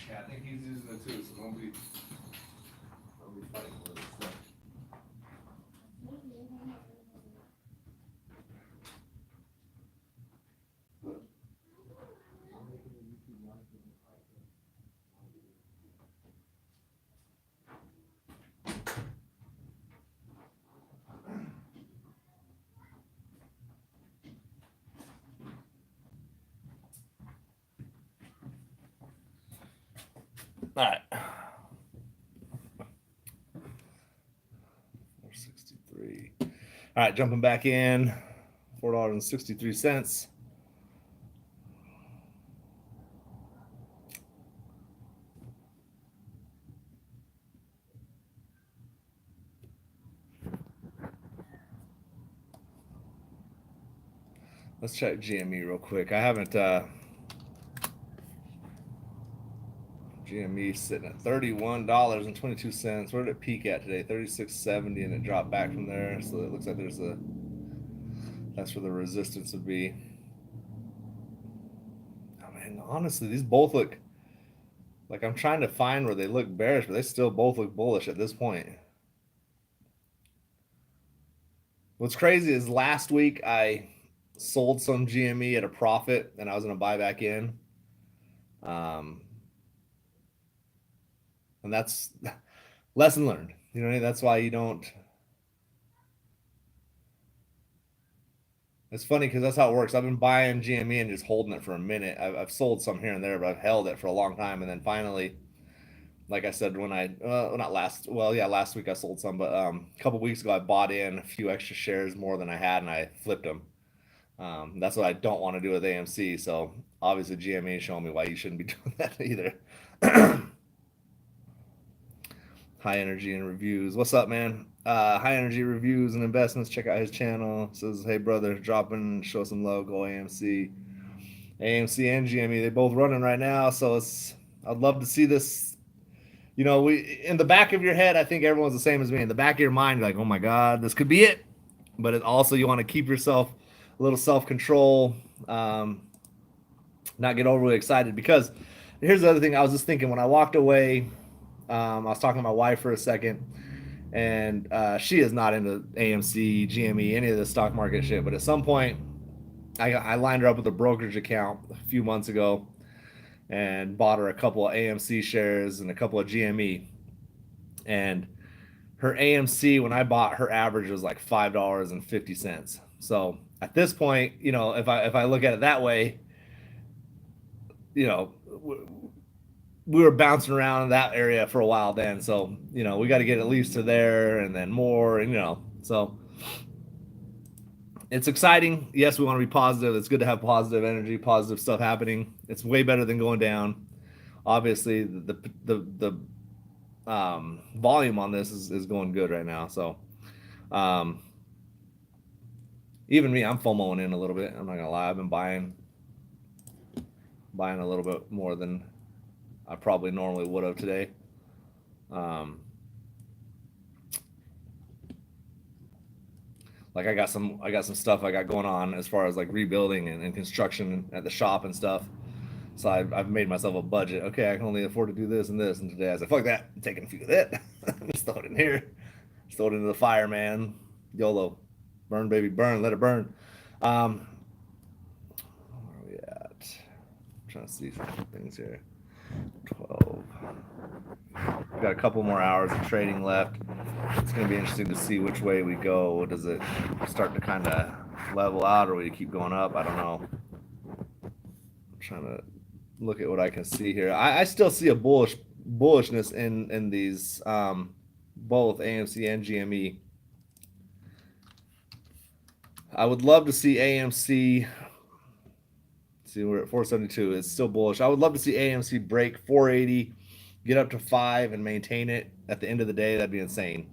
Yeah, I think he's using it too, so don't be fighting with it. All right. 463. All right, jumping back in. $4.63. Let's check GME real quick. I haven't. GME sitting at $31.22. Where did it peak at today? 36.70, and it dropped back from there. So it looks like that's where the resistance would be. Oh man, honestly, these both look like, I'm trying to find where they look bearish, but they still both look bullish at this point. What's crazy is last week I sold some GME at a profit, and I was going to buy back in. And that's lesson learned. You know what I mean? That's why you don't. It's funny because that's how it works. I've been buying GME and just holding it for a minute. I've sold some here and there, but I've held it for a long time. And then finally, like I said, when not last, well, yeah, last week I sold some, but a couple weeks ago I bought in a few extra shares more than I had, and I flipped them. That's what I don't want to do with AMC. So obviously GME is showing me why you shouldn't be doing that either. High Energy and Reviews. What's up, man? High Energy Reviews and Investments. Check out his channel. Says, hey, brother, dropping, show some love, go AMC. AMC and GME, they both running right now. So I'd love to see this you know, we in the back of your head, I think everyone's the same as me. In the back of your mind, you're like, oh my God, this could be it. But it also, you want to keep yourself a little self control, not get overly excited. Because here's the other thing I was just thinking when I walked away, I was talking to my wife for a second, and she is not into AMC, GME, any of the stock market shit. But at some point, I lined her up with a brokerage account a few months ago and bought her a couple of AMC shares and a couple of GME. And her AMC, when I bought her, average was like $5.50. So at this point, you know, if I look at it that way, you know, we were bouncing around in that area for a while then. So, you know, we got to get at least to there and then more, and, you know, so it's exciting. Yes, we want to be positive. It's good to have positive energy, positive stuff happening. It's way better than going down. Obviously, the volume on this is going good right now. So, um, even me, I'm FOMOing in a little bit. I'm not gonna lie. I've been buying a little bit more than I probably normally would have today. Um, like I got some stuff I got going on as far as like rebuilding and construction at the shop and stuff. So I've made myself a budget. Okay, I can only afford to do this and this. And today I was like, fuck that. I'm taking a few of that. Just throw it in here. Just throw it into the fire, man. YOLO. Burn, baby, burn. Let it burn. Where are we at? I'm trying to see some things here. 12. We've got a couple more hours of trading left. It's going to be interesting to see which way we go. Does it start to kind of level out, or will you keep going up? I don't know. I'm trying to look at what I can see here. I still see a bullishness in these both AMC and GME. I would love to see AMC. See, we're at 472. It's still bullish. I would love to see AMC break 480, get up to 5, and maintain it at the end of the day. That'd be insane.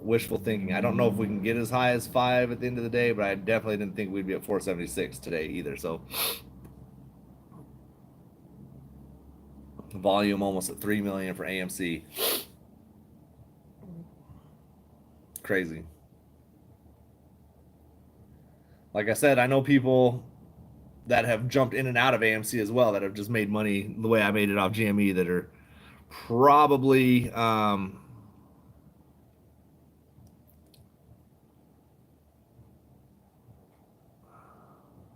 Wishful thinking. I don't know if we can get as high as 5 at the end of the day, but I definitely didn't think we'd be at 476 today either. So, volume almost at 3 million for AMC. Crazy. Like I said, I know people that have jumped in and out of AMC as well that have just made money the way I made it off GME that are probably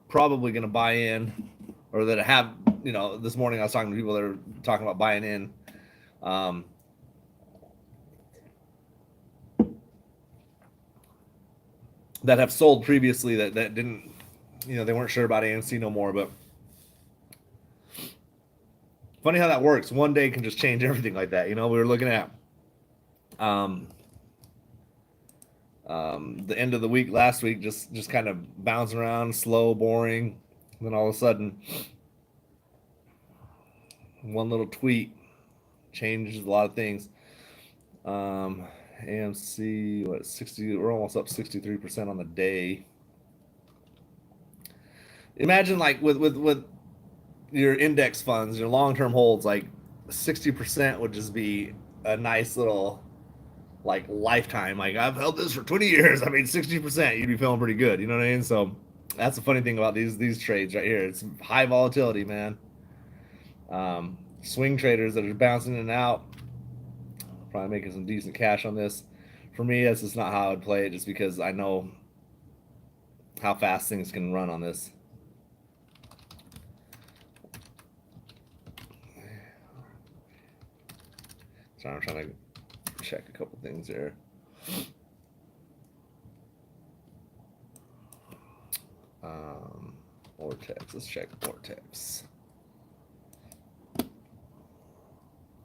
probably going to buy in, or that have, you know, this morning I was talking to people that are talking about buying in. That have sold previously that didn't, you know, they weren't sure about AMC no more. But funny how that works. One day can just change everything like that. You know, we were looking at the end of the week last week, just kind of bouncing around, slow, boring. And then all of a sudden, one little tweet changes a lot of things. AMC, what, 60? We're almost up 63% on the day. Imagine like with your index funds, your long term holds, like 60% would just be a nice little like lifetime. Like, I've held this for 20 years. I mean, 60%, you'd be feeling pretty good. You know what I mean? So that's the funny thing about these trades right here. It's high volatility, man. Swing traders that are bouncing in and out, probably making some decent cash on this. For me, that's just not how I'd play it, just because I know how fast things can run on this. Sorry, I'm trying to check a couple things here. Vortex. Let's check Vortex. I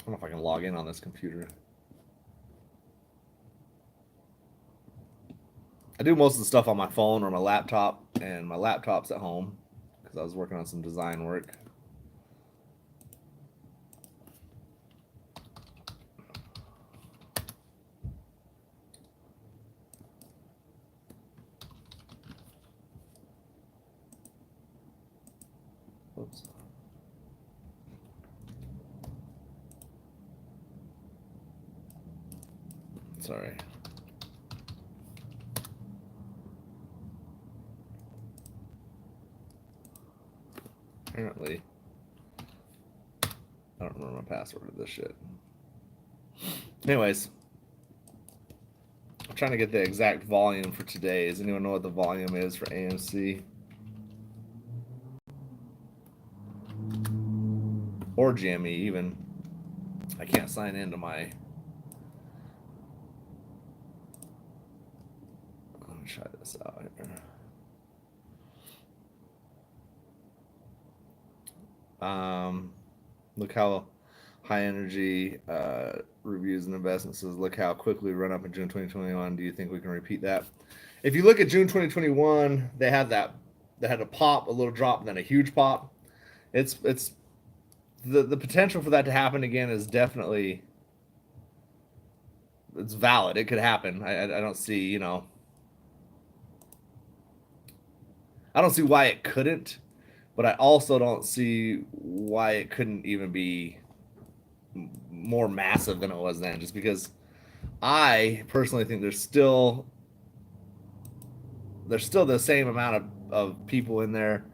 don't know if I can log in on this computer. I do most of the stuff on my phone or my laptop, and my laptop's at home because I was working on some design work. Oops. Sorry. Apparently, I don't remember my password to this shit. Anyways, I'm trying to get the exact volume for today. Does anyone know what the volume is for AMC? Or GME even. I can't sign into my... Let me try this out here. Look how high energy reviews and investments says, look how quickly we run up in June 2021. Do you think we can repeat that? If you look at June 2021, they had a pop, a little drop, and then a huge pop. It's the potential for that to happen again is definitely, it's valid. It could happen. I don't see, I don't see why it couldn't, but I also don't see why it couldn't even be more massive than it was then, just because I personally think there's still the same amount of people in there.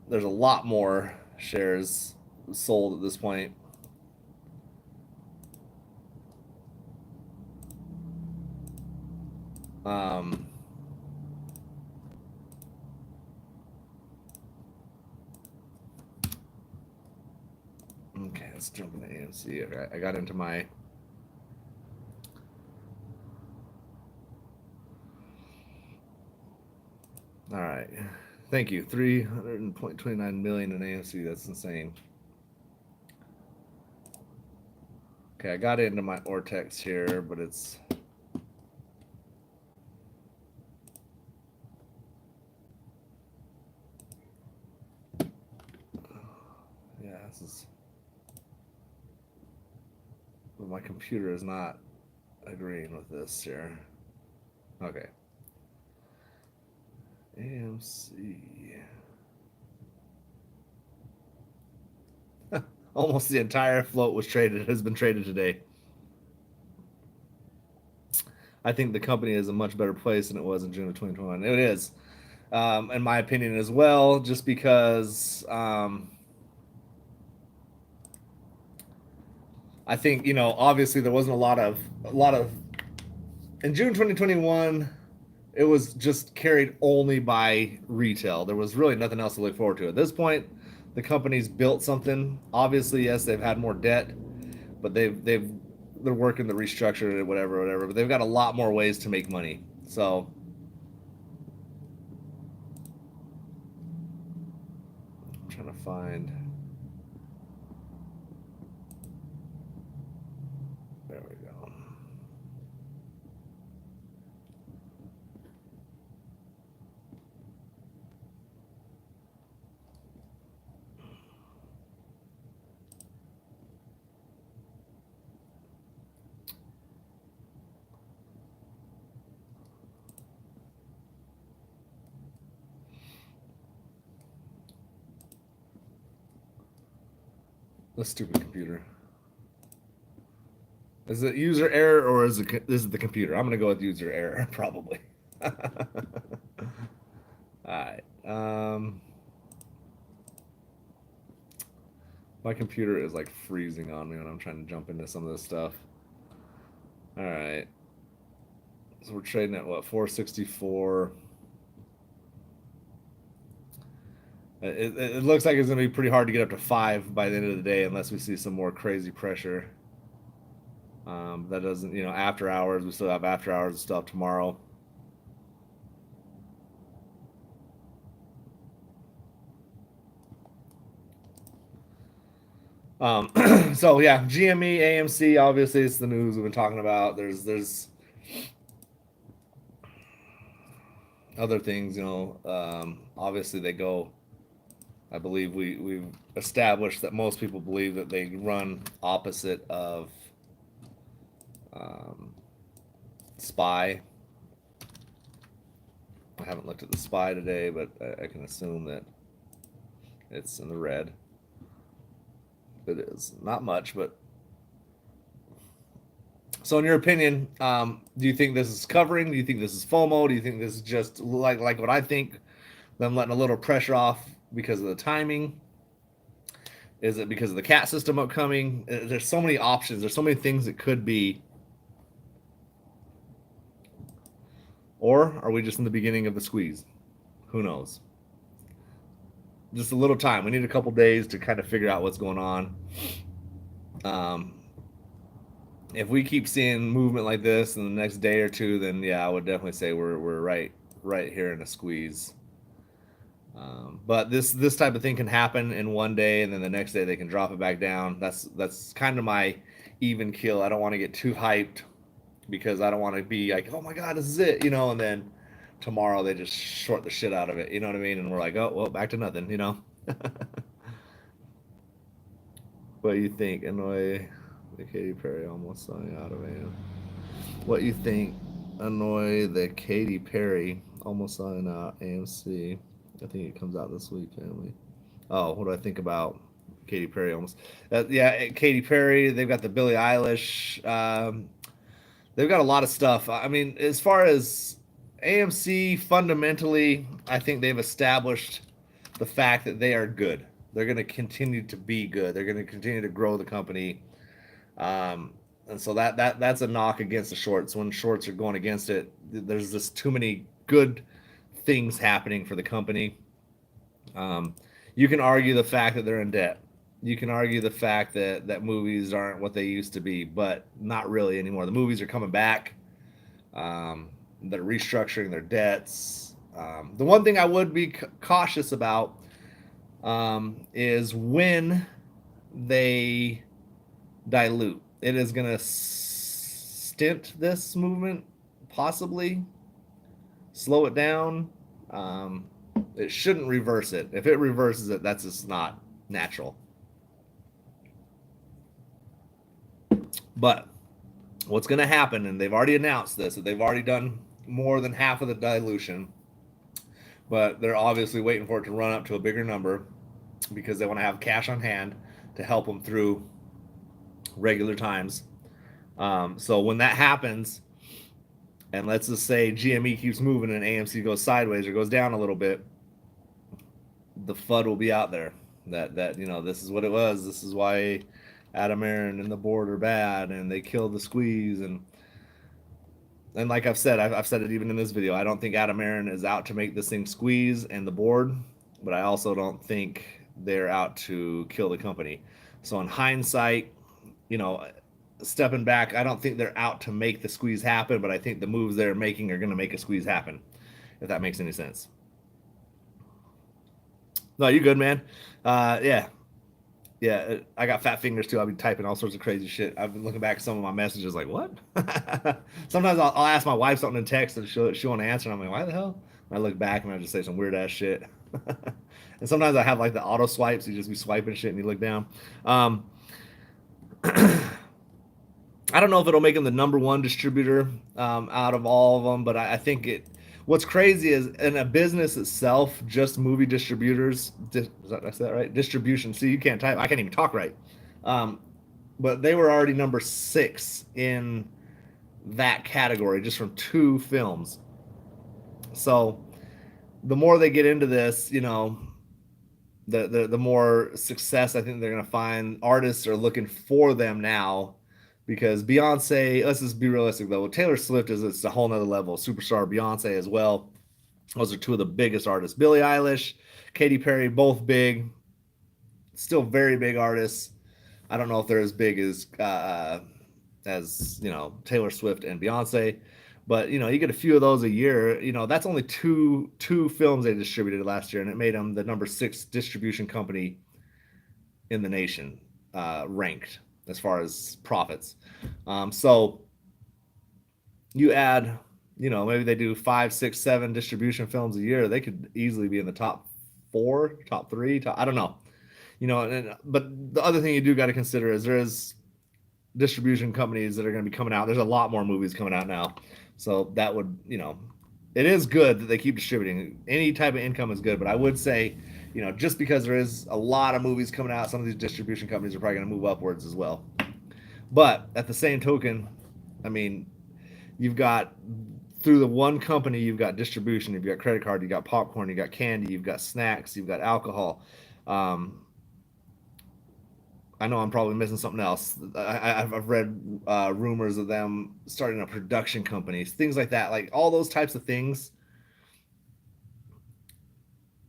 There's a lot more shares sold at this point. Okay, let's jump into AMC. Okay, I got into my... All right. Thank you. 300.29 million in AMC. That's insane. Okay, I got into my Ortex here, but it's... Yeah, this is... But my computer is not agreeing with this here. Okay. AMC. Almost the entire float has been traded today. I think the company is a much better place than it was in June of 2021. It is, in my opinion as well, just because I think, obviously there wasn't a lot of in June 2021. It was just carried only by retail. There was really nothing else to look forward to at this point. The company's built something. Obviously, yes, they've had more debt, but they're working the restructure, whatever. But they've got a lot more ways to make money. So I'm trying to find. There we go. The stupid computer. Is it user error or is it the computer? I'm gonna go with user error probably. All right. My computer is like freezing on me when I'm trying to jump into some of this stuff. All right. So we're trading at what, 464. It looks like it's going to be pretty hard to get up to 5 by the end of the day unless we see some more crazy pressure. That doesn't, after hours, we still have after hours and stuff tomorrow. So yeah, GME, AMC, obviously it's the news we've been talking about. There's other things, obviously they go, I believe we've established that most people believe that they run opposite of SPY. I haven't looked at the SPY today, but I can assume that it's in the red. It is not much, but So, in your opinion, do you think this is covering? Do you think this is FOMO? Do you think this is just like what I think? Them letting a little pressure off because of the timing? Is it because of the cat system upcoming? There's so many options. There's so many things it could be. Or are we just in the beginning of the squeeze? Who knows? Just a little time. We need a couple days to kind of figure out what's going on. Um, if we keep seeing movement like this in the next day or two, then yeah, I would definitely say we're right here in a squeeze. But this type of thing can happen in one day, and then the next day they can drop it back down. That's kind of my even kill. I don't want to get too hyped because I don't want to be like, oh my god, this is it, and then tomorrow they just short the shit out of it. You know what I mean? And we're like, oh well, back to nothing. What do you think? Annoy the Katy Perry almost selling out of AM. What you think? Annoy the Katy Perry almost selling out AMC. I think it comes out this week, family. Oh, what do I think about Katy Perry almost? Yeah, Katy Perry. They've got the Billie Eilish. They've got a lot of stuff. I mean, as far as AMC, fundamentally, I think they've established the fact that they are good. They're going to continue to be good. They're going to continue to grow the company. And so that's a knock against the shorts. When shorts are going against it, there's just too many good things happening for the company. You can argue the fact that they're in debt. You can argue the fact that movies aren't what they used to be, but not really anymore. The movies are coming back. They're restructuring their debts. The one thing I would be cautious about is when they dilute. It is going to stint this movement, possibly slow it down. It shouldn't reverse it. If it reverses it, that's just not natural. But what's going to happen, and they've already announced this, that they've already done more than half of the dilution, but they're obviously waiting for it to run up to a bigger number because they want to have cash on hand to help them through regular times. So when that happens, and let's just say GME keeps moving and AMC goes sideways or goes down a little bit, the FUD will be out there that this is what it was. This is why Adam Aaron and the board are bad, and they killed the squeeze. And like I've said it even in this video. I don't think Adam Aaron is out to make this thing squeeze and the board, but I also don't think they're out to kill the company. So in hindsight, stepping back, I don't think they're out to make the squeeze happen, but I think the moves they're making are going to make a squeeze happen, if that makes any sense. No, you good, man. Yeah, I got fat fingers too. I'll be typing all sorts of crazy shit. I've been looking back at some of my messages like, what? Sometimes I'll ask my wife something in text and she won't answer, and I'm like, why the hell? And I look back and I just say some weird ass shit. And sometimes I have like the auto swipes. You just be swiping shit and you look down. I don't know if it'll make them the number one distributor out of all of them, but I think it. What's crazy is in a business itself, just movie distributors. Is that right? Distribution. See, you can't type. I can't even talk right. But they were already number 6 in that category just from 2 films. So the more they get into this, the more success I think they're going to find. Artists are looking for them now. Because Beyonce, let's just be realistic though. Taylor Swift it's a whole nother level. Superstar. Beyonce as well. Those are 2 of the biggest artists. Billie Eilish, Katy Perry, both big. Still very big artists. I don't know if they're as big as Taylor Swift and Beyonce, but you get a few of those a year. That's only two films they distributed last year, and it made them the number 6 distribution company in the nation, ranked as far as profits. So you add, maybe they do 5, 6, 7 distribution films a year. They could easily be in the top 4, top 3. I don't know. But the other thing you do got to consider is there is distribution companies that are going to be coming out. There's a lot more movies coming out now. So that would, it is good that they keep distributing. Any type of income is good. But I would say, just because there is a lot of movies coming out, some of these distribution companies are probably going to move upwards as well. But at the same token, I mean, you've got through the one company, you've got distribution, you've got credit card, you've got popcorn, you've got candy, you've got snacks, you've got alcohol. Um, I know I'm probably missing something else. I've read rumors of them starting a production companies, things like that, like all those types of things.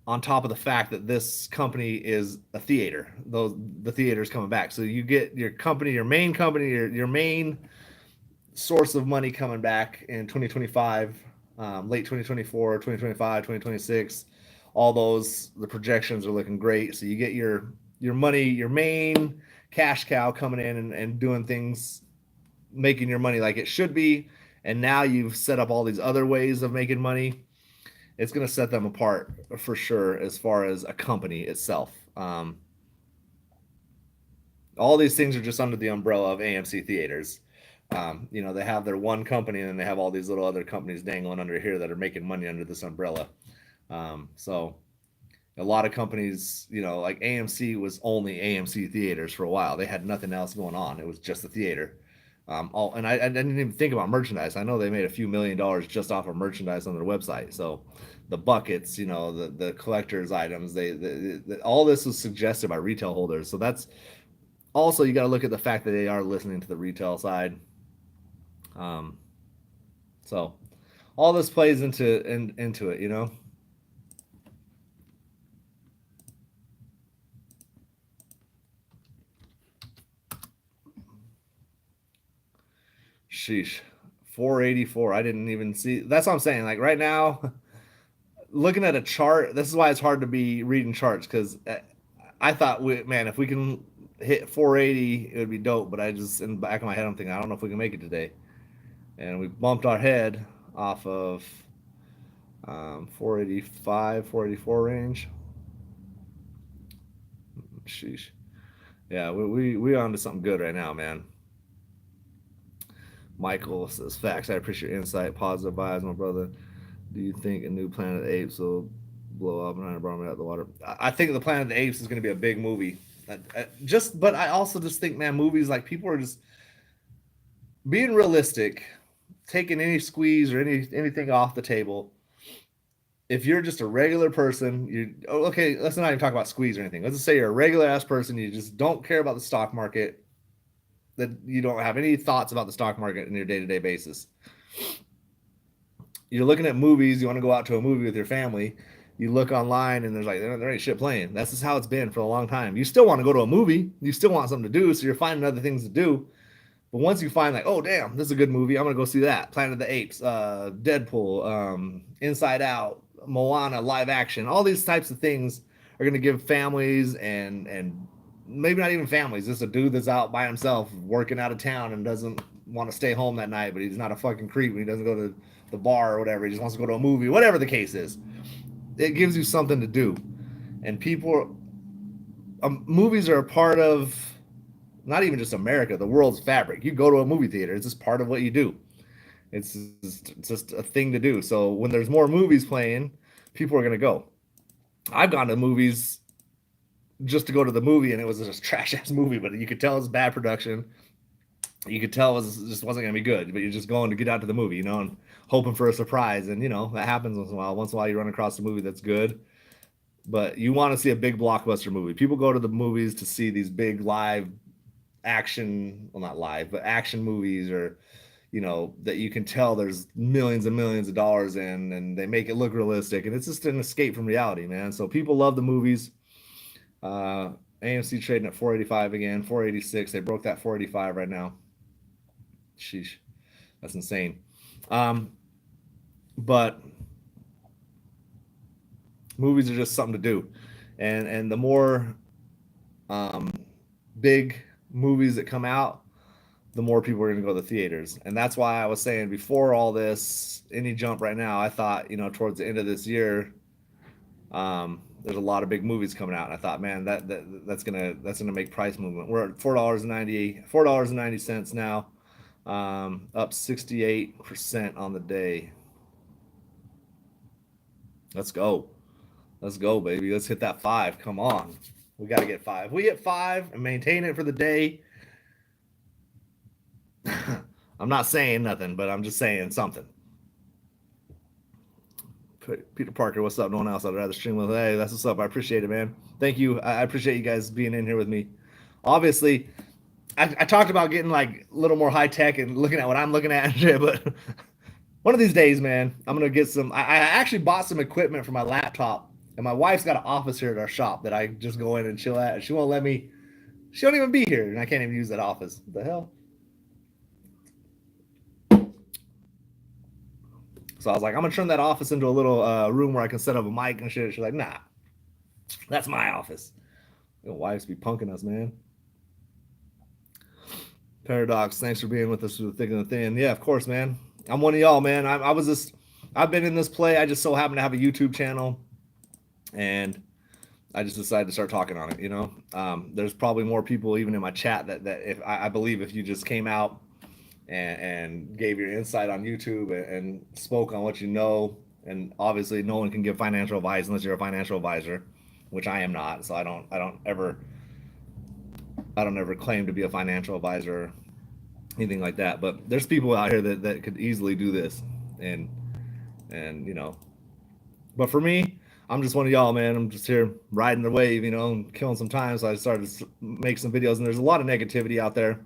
On top of the fact that this company is a theater, those the theater's coming back, so you get your company, your main company, your main source of money coming back in 2025, late 2024, 2025, 2026. All those, the projections are looking great. So you get your money, your main cash cow coming in and doing things, making your money like it should be. And now you've set up all these other ways of making money. It's going to set them apart for sure as far as a company itself. All these things are just under the umbrella of AMC theaters. They have their one company and then they have all these little other companies dangling under here that are making money under this umbrella. So a lot of companies, like AMC was only AMC theaters for a while. They had nothing else going on. It was just the theater. I didn't even think about merchandise. I know they made a few $1 million just off of merchandise on their website. So the buckets, the collectors items, all this was suggested by retail holders. So that's also, you got to look at the fact that they are listening to the retail side. Um, so all this plays into it. Sheesh, 484. I didn't even see. That's what I'm saying. Like right now, looking at a chart, this is why it's hard to be reading charts because I thought, man, if we can hit 480, it would be dope. But I just in the back of my head, I'm thinking, I don't know if we can make it today. And we bumped our head off of 485, 484 range. Sheesh. Yeah, we on to something good right now, man. Michael says facts. I appreciate your insight. Positive vibes, my brother. Do you think a new Planet of the Apes will blow up and brought me out of the water? I think the Planet of the Apes is going to be a big movie. But I also just think, man, movies like people are just being realistic, taking any squeeze or anything off the table. If you're just a regular person, okay. Let's not even talk about squeeze or anything. Let's just say you're a regular ass person. You just don't care about the stock market. That you don't have any thoughts about the stock market in your day to day basis. You're looking at movies. You want to go out to a movie with your family. You look online and there's like there ain't shit playing. That's just how it's been for a long time. You still want to go to a movie. You still want something to do. So you're finding other things to do. But once you find like, oh damn, this is a good movie, I'm gonna go see that. Planet of the Apes, Deadpool, Inside Out, Moana, live action, all these types of things are gonna give families and maybe not even families, just a dude that's out by himself working out of town and doesn't want to stay home that night, but he's not a fucking creep and he doesn't go to the bar or whatever. He just wants to go to a movie, whatever the case is. It gives you something to do, and people, movies are a part of not even just America, the world's fabric. You go to a movie theater, it's just part of what you do. It's just a thing to do. So when there's more movies playing, people are going to go. I've gone to movies just to go to the movie, and it was just a trash ass movie, but you could tell it was bad production. You could tell just wasn't going to be good, but you're just going to get out to the movie, and hoping for a surprise. And, that happens once in a while. Once in a while, you run across a movie that's good, but you want to see a big blockbuster movie. People go to the movies to see these big live action, well, not live, but action movies, or that you can tell there's millions and millions of dollars in, and they make it look realistic, and it's just an escape from reality, man. So people love the movies. AMC trading at 485 again, 486. They broke that 485 right now. Sheesh, that's insane. But movies are just something to do, and the more big movies that come out, the more people are going to go to the theaters. And that's why I was saying before all this, any jump right now, I thought, towards the end of this year, there's a lot of big movies coming out. And I thought, man, that's gonna make price movement. We're at $4.90 now, up 68% on the day. Let's go. Let's go, baby. Let's hit that 5. Come on. We got to get 5. We hit 5 and maintain it for the day. I'm I'm not saying nothing, but I'm just saying something. Peter Parker, what's up? No one else I'd rather stream with. Hey, that's what's up. I appreciate it, man. Thank you. I appreciate you guys being in here with me. Obviously, I talked about getting like a little more high tech and looking at what I'm looking at and shit, but one of these days, man, I'm gonna get some. I actually bought some equipment for my laptop, and my wife's got an office here at our shop that I just go in and chill at. And she won't let me. She won't even be here, and I can't even use that office. What the hell? So I was like, I'm gonna turn that office into a little room where I can set up a mic and shit. She's like, nah, that's my office. Your wives be punking us, man. Paradox, thanks for being with us through the thick and the thin. Yeah, of course, man. I'm one of y'all, man. I've been in this play. I just so happen to have a YouTube channel, and I just decided to start talking on it. You know, there's probably more people even in my chat that if I believe if you just came out and gave your insight on YouTube and spoke on what you know, and obviously no one can give financial advice unless you're a financial advisor, which I am not. So I don't ever claim to be a financial advisor, anything like that. But there's people out here that could easily do this, and you know. But for me, I'm just one of y'all, man. I'm just here riding the wave, you know, and killing some time. So I started to make some videos, and there's a lot of negativity out there.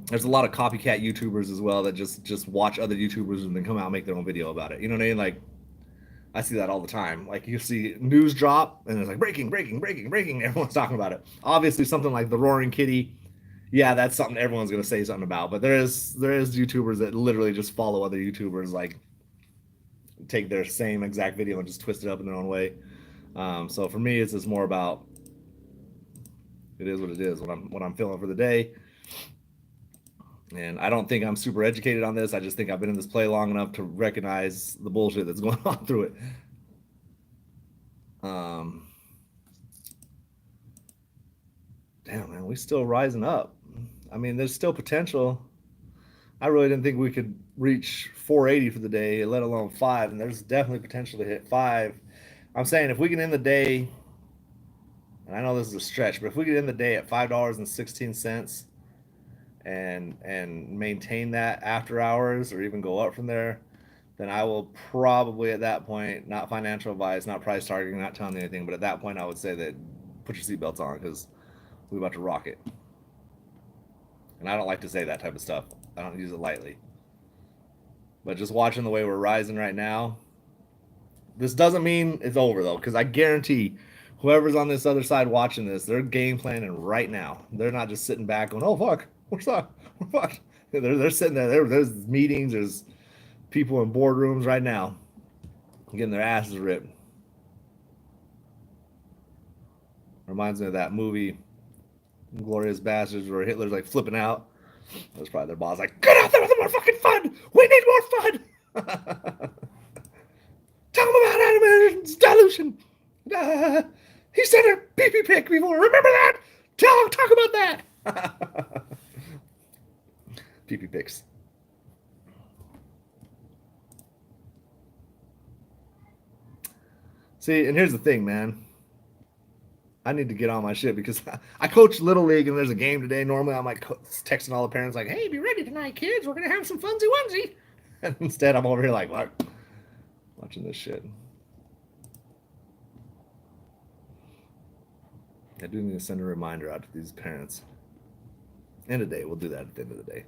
There's a lot of copycat YouTubers as well that just watch other YouTubers and then come out and make their own video about it. You know what I mean? Like, I see that all the time. Like, you see news drop and it's like breaking. Everyone's talking about it. Obviously, something like the Roaring Kitty, yeah, that's something everyone's gonna say something about. But there is YouTubers that literally just follow other YouTubers, like take their same exact video and just twist it up in their own way. So for me, it's just more about it is what it is. What I'm feeling for the day. And I don't think I'm super educated on this. I just think I've been in this play long enough to recognize the bullshit that's going on through it. Damn, man, we still rising up. I mean, there's still potential. I really didn't think we could reach 480 for the day, let alone 5. And there's definitely potential to hit 5. I'm saying if we can end the day, and I know this is a stretch, but if we could end the day at $5.16 and maintain that after hours or even go up from there, then I will probably at that point, not financial advice, not price targeting, not telling you anything, but at that point I would say that put your seatbelts on because we're about to rock it. And I don't like to say that type of stuff. I don't use it lightly. But just watching the way we're rising right now, this doesn't mean it's over though, because I guarantee whoever's on this other side watching this, they're game planning right now. They're not just sitting back going, "Oh fuck, what's up? We're fucked." They're sitting there. There's meetings. There's people in boardrooms right now getting their asses ripped. Reminds me of that movie, Glorious Bastards, where Hitler's like flipping out. That was probably their boss, like, "Get out there with more fucking fun. We need more fun." Tell them about animation dilution. He said a pee-pee pick before. Remember that? Talk about that. Pee-pee picks. See, and here's the thing, man. I need to get on my shit because I coach Little League and there's a game today. Normally I'm like texting all the parents like, "Hey, be ready tonight, kids. We're going to have some funsy onesie." And instead I'm over here like, what? Watching this shit. I do need to send a reminder out to these parents. End of the day. We'll do that at the end of the day.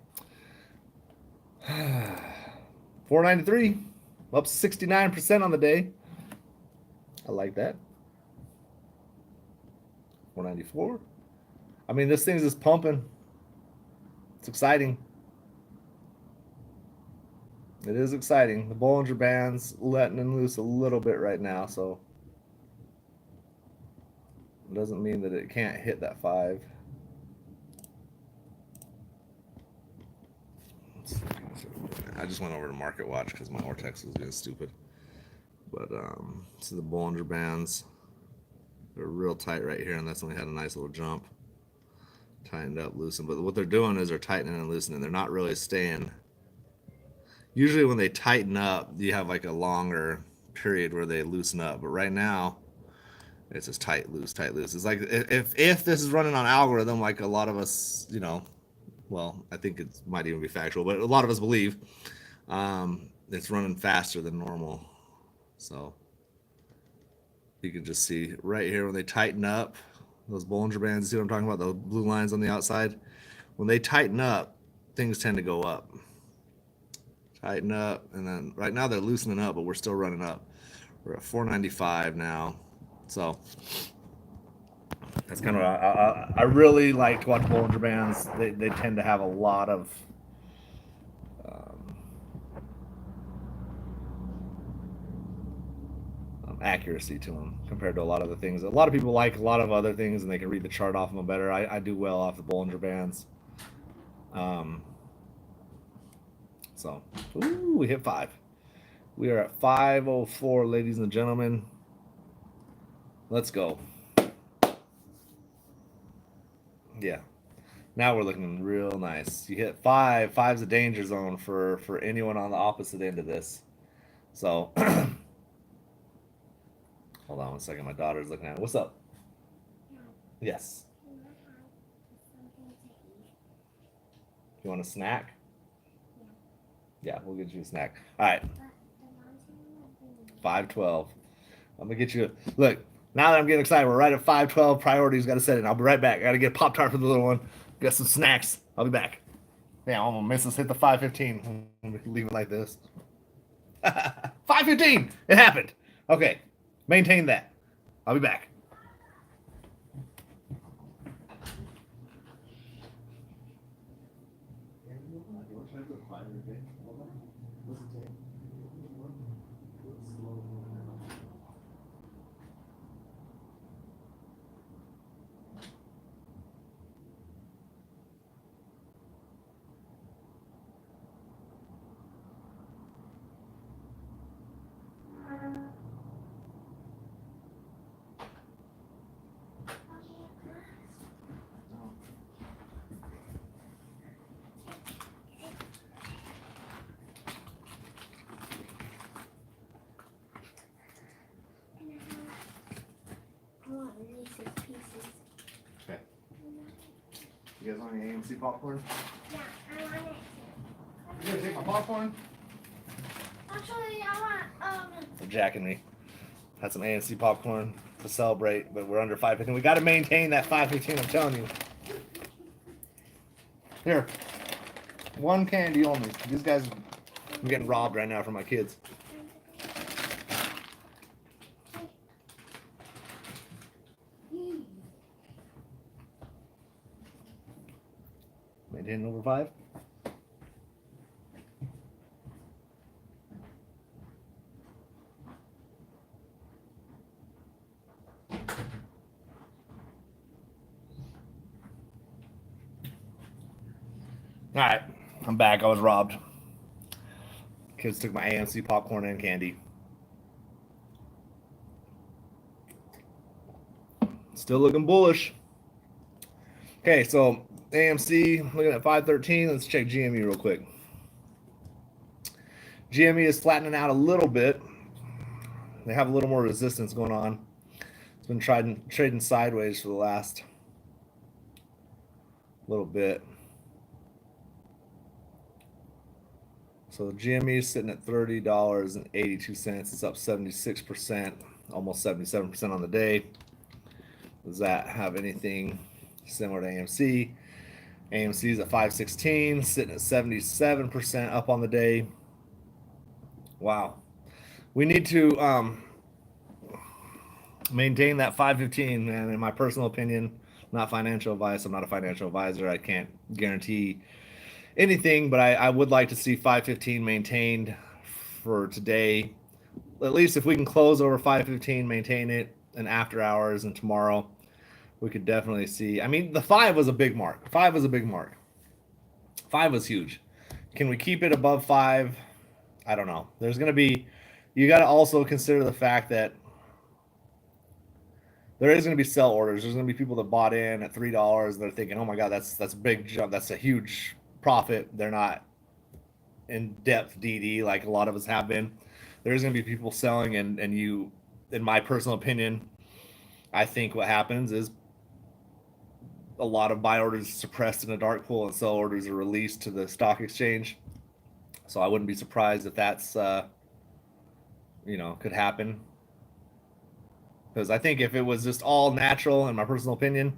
493. Up 69% on the day. I like that. 494. I mean, this thing's just pumping. It's exciting. It is exciting. The Bollinger Band's letting them loose a little bit right now, so it doesn't mean that it can't hit that 5. I just went over to Market Watch because my Ortex was being stupid. But so the Bollinger Bands, they're real tight right here, and that's when we had a nice little jump. Tightened up, loosened. But what they're doing is they're tightening and loosening. They're not really staying. Usually when they tighten up, you have like a longer period where they loosen up. But right now, it's just tight, loose, tight, loose. It's like if this is running on algorithm, like a lot of us, you know, well, I think it might even be factual, but a lot of us believe it's running faster than normal. So you can just see right here when they tighten up those Bollinger Bands. See what I'm talking about? The blue lines on the outside. When they tighten up, things tend to go up. Tighten up, and then right now they're loosening up, but we're still running up. We're at 495 now. So that's kind of I really like to watch Bollinger Bands. They tend to have a lot of um, accuracy to them compared to a lot of the things. A lot of people like a lot of other things, and they can read the chart off them better. I do well off the Bollinger Bands. Um, so, ooh, we hit 5. We are at 504, ladies and gentlemen. Let's go. Yeah. Now we're looking real nice. You hit 5. 5's a danger zone for anyone on the opposite end of this. So, hold on one second. My daughter's looking at it. What's up? Yes. You want a snack? Yeah, we'll get you a snack. All right. 512. I'm gonna get you. Look, now that I'm getting excited, we're right at 512. Priorities got to set in. I'll be right back. I got to get a Pop Tart for the little one. Got some snacks. I'll be back. Yeah, I'm gonna miss us. Hit the 515. Leave it like this. 515. It happened. Okay, maintain that. I'll be back. Okay. You guys want any AMC popcorn? Yeah, I want it. You gonna take my popcorn? Actually, I want They're jacking me. Had some AMC popcorn to celebrate, but we're under 515. We got to maintain that 515. I'm telling you. Here, one candy only. These guys, I'm getting robbed right now from my kids. Maintain over 5. All right, I'm back. I was robbed. Kids took my AMC popcorn and candy. Still looking bullish. Okay, so AMC looking at 513. Let's check GME real quick. GME is flattening out a little bit. They have a little more resistance going on. It's been trading sideways for the last little bit. So the GME is sitting at $30.82. It's up 76%, almost 77% on the day. Does that have anything similar to AMC? AMC is at 516, sitting at 77% up on the day. Wow. We need to maintain that 515, man. In my personal opinion, not financial advice. I'm not a financial advisor. I can't guarantee anything, but I would like to see 515 maintained for today. At least if we can close over 515, maintain it, and after hours and tomorrow, we could definitely see. I mean, the 5 was a big mark. 5 was a big mark. 5 was huge. Can we keep it above 5? I don't know. There's going to be, you got to also consider the fact that there is going to be sell orders. There's going to be people that bought in at $3. They're thinking, oh my God, that's a big jump. That's a huge profit. They're not in depth DD like a lot of us have been. There's going to be people selling, and you, in my personal opinion, I think what happens is a lot of buy orders suppressed in a dark pool and sell orders are released to the stock exchange. So I wouldn't be surprised if that's could happen. Because I think if it was just all natural, in my personal opinion,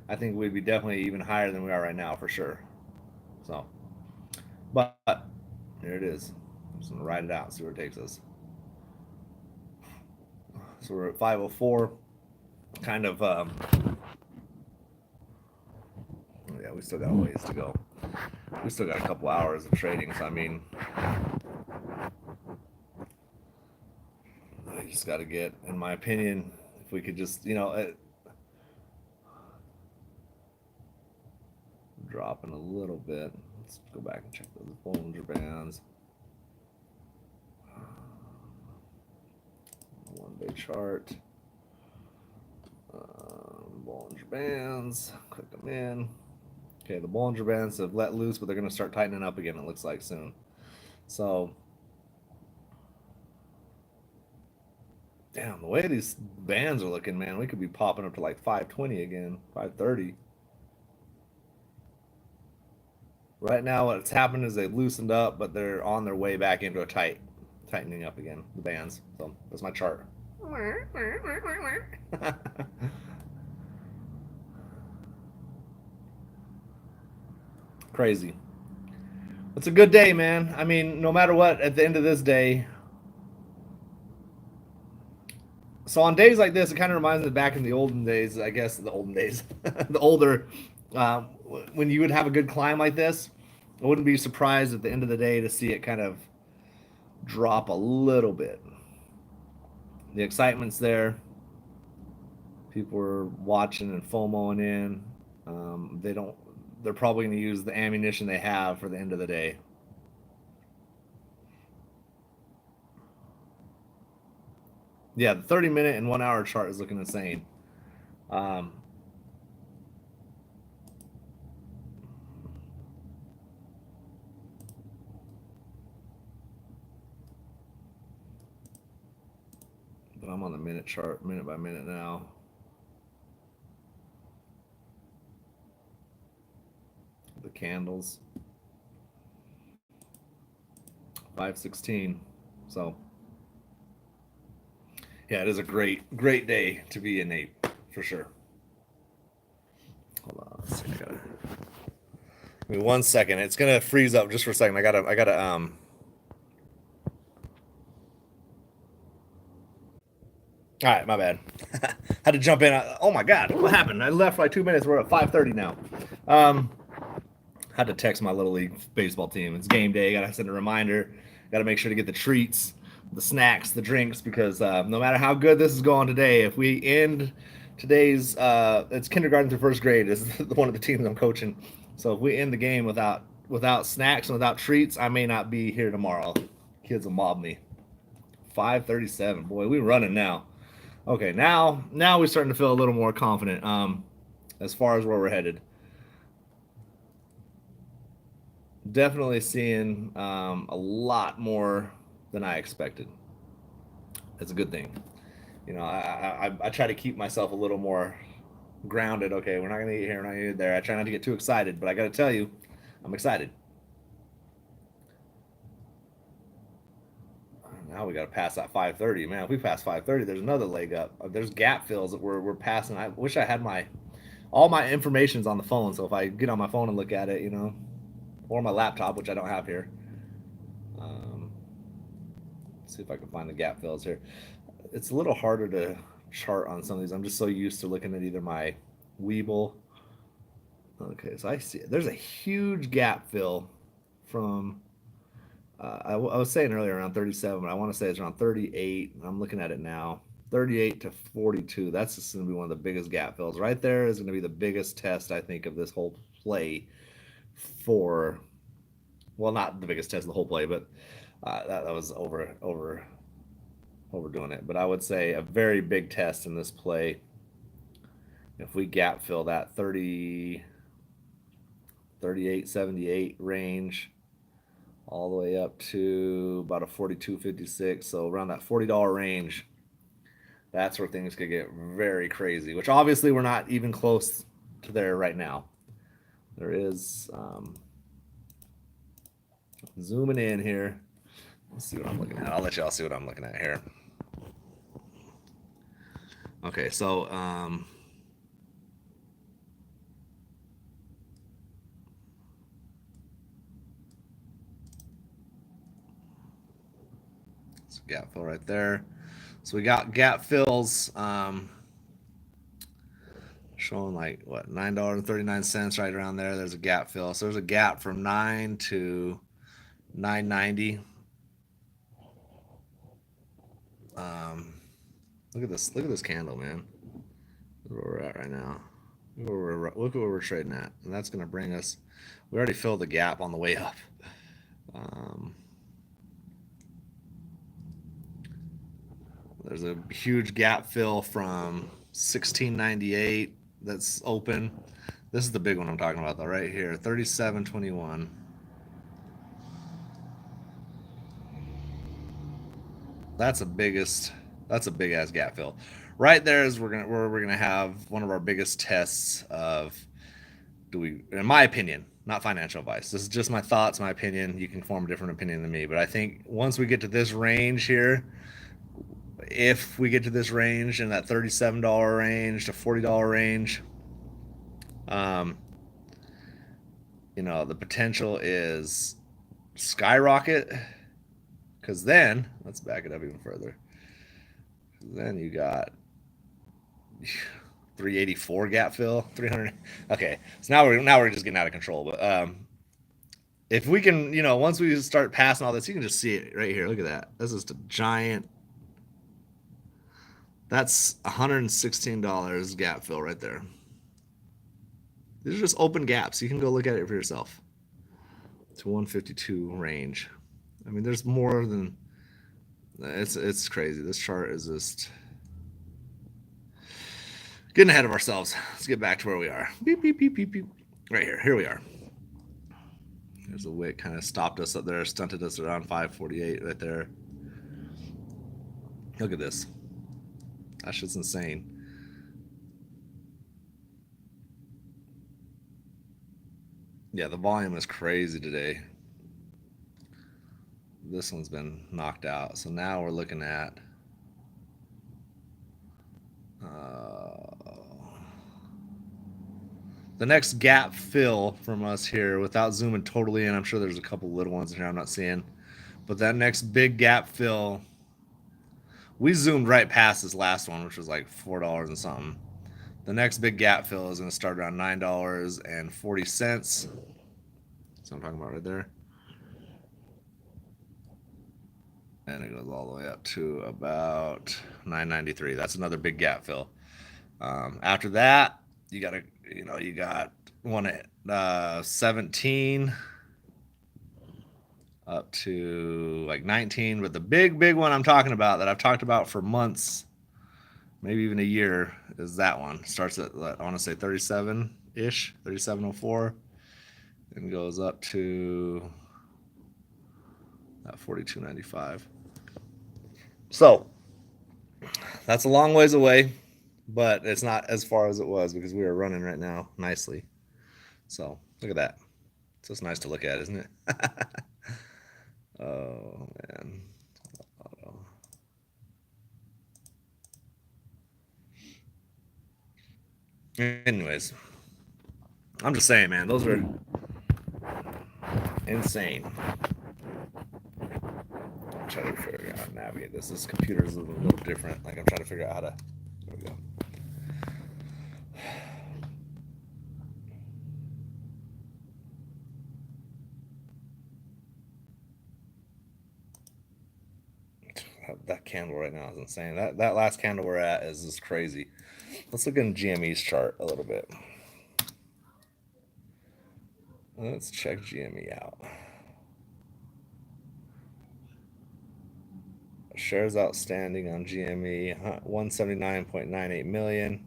I think we'd be definitely even higher than we are right now for sure. So, but here it is. I'm just gonna ride it out and see where it takes us. So we're at 504. Kind of, yeah, we still got a ways to go. We still got a couple hours of trading. So I mean, I just got to get, in my opinion, if we could just, dropping a little bit. Let's go back and check those Bollinger Bands. 1 day chart. Bollinger Bands. Click them in. Okay, the Bollinger Bands have let loose, but they're going to start tightening up again, it looks like, soon. So, damn, the way these bands are looking, man, we could be popping up to like 520 again, 530. Right now, what's happened is they've loosened up, but they're on their way back into a tightening up again, the bands. So that's my chart. Crazy. It's a good day, man. I mean, no matter what, at the end of this day. So on days like this, it kind of reminds me back in the olden days, I guess, the olden days, the older, um, when you would have a good climb like this, I wouldn't be surprised at the end of the day to see it kind of drop a little bit. The excitement's there. People are watching and FOMOing in. They don't. They're probably going to use the ammunition they have for the end of the day. Yeah, the 30-minute and 1 hour chart is looking insane. Um, but I'm on the minute chart, minute by minute now. The candles. 516. So yeah, it is a great day to be in Ape for sure. Hold on, let's see. Give me 1 second. It's gonna freeze up just for a second. I gotta. All right, my bad. Had to jump in. Oh my God, what happened? I left for like 2 minutes. We're at 5:30 now. Um, had to text my little league baseball team. It's game day. Gotta send a reminder. Gotta make sure to get the treats, the snacks, the drinks, because no matter how good this is going today, if we end today's, it's kindergarten through first grade is one of the teams I'm coaching. So if we end the game without snacks and without treats, I may not be here tomorrow. Kids will mob me. 5:37. Boy, we're running now. Okay, now we're starting to feel a little more confident as far as where we're headed. Definitely seeing a lot more than I expected. That's a good thing. I try to keep myself a little more grounded. Okay, we're not gonna get here, we're not gonna get there. I try not to get too excited, but I got to tell you, I'm excited. Now we got to pass that 530. Man, if we pass 530, there's another leg up. There's gap fills that we're passing. I wish I had all my information's on the phone. So if I get on my phone and look at it, or my laptop, which I don't have here. Let's see if I can find the gap fills here. It's a little harder to chart on some of these. I'm just so used to looking at either my Weeble. Okay, so I see there's a huge gap fill from I was saying earlier around 37, but I want to say it's around 38. I'm looking at it now. 38 to 42. That's just going to be one of the biggest gap fills. Right there is going to be the biggest test, I think, of this whole play for, well, not the biggest test of the whole play, but that was overdoing it. But I would say a very big test in this play. If we gap fill that 30, 38.78 range, all the way up to about a 42.56, so around that $40 range, that's where things could get very crazy, which obviously we're not even close to there right now. There is zooming in here. Let's see what I'm looking at. I'll let y'all see what I'm looking at here. Okay, so it's a gap fill right there. So we got gap fills showing like what, $9.39 right around there. There's a gap fill. So there's a gap from 9 to 9.90. Look at this. Look at this candle, man. Look where we're at right now. Look where we're trading at, and that's going to bring us. We already filled the gap on the way up. There's a huge gap fill from 1698 that's open. This is the big one I'm talking about, though, right here, 37.21. That's a big ass gap fill. Right there is where we're gonna have one of our biggest tests of, do we, in my opinion, not financial advice. This is just my thoughts, my opinion. You can form a different opinion than me, but I think once we get to this range here, if we get to this range in that $37 range to $40 range, the potential is skyrocket. Because then, let's back it up even further. Then you got 384 gap fill, 300. Okay, so now we're just getting out of control. But if we can, once we start passing all this, you can just see it right here. Look at that. This is a giant. That's $116 gap fill right there. These are just open gaps. You can go look at it for yourself. To 152 range. I mean, there's more than. It's crazy. This chart is just getting ahead of ourselves. Let's get back to where we are. Beep, beep, beep, beep, beep. Right here. Here we are. There's a wick kind of stopped us up there, stunted us around 548 right there. Look at this. That's just insane. Yeah, the volume is crazy today. This one's been knocked out. So now we're looking at the next gap fill from us here, without zooming totally in. I'm sure there's a couple little ones in here I'm not seeing. But that next big gap fill, we zoomed right past this last one, which was like $4 and something. The next big gap fill is going to start around $9.40. That's what I'm talking about right there. And it goes all the way up to about 9.93. That's another big gap fill. After that, you got one at 17 up to like 19. But the big one I'm talking about, that I've talked about for months, maybe even a year, is that one. Starts at, I want to say 37-ish, 37.04, and goes up to that 42.95. So that's a long ways away, but it's not as far as it was because we are running right now nicely. So look at that. It's just nice to look at, isn't it? Oh man. Anyways, I'm just saying, man, those are insane. I'm trying to figure out how to navigate this. This computer is a little different. Like, I'm trying to figure out how to. There we go. That candle right now is insane. That last candle we're at is just crazy. Let's look in GME's chart a little bit. Let's check GME out. Shares outstanding on GME, 179.98 million.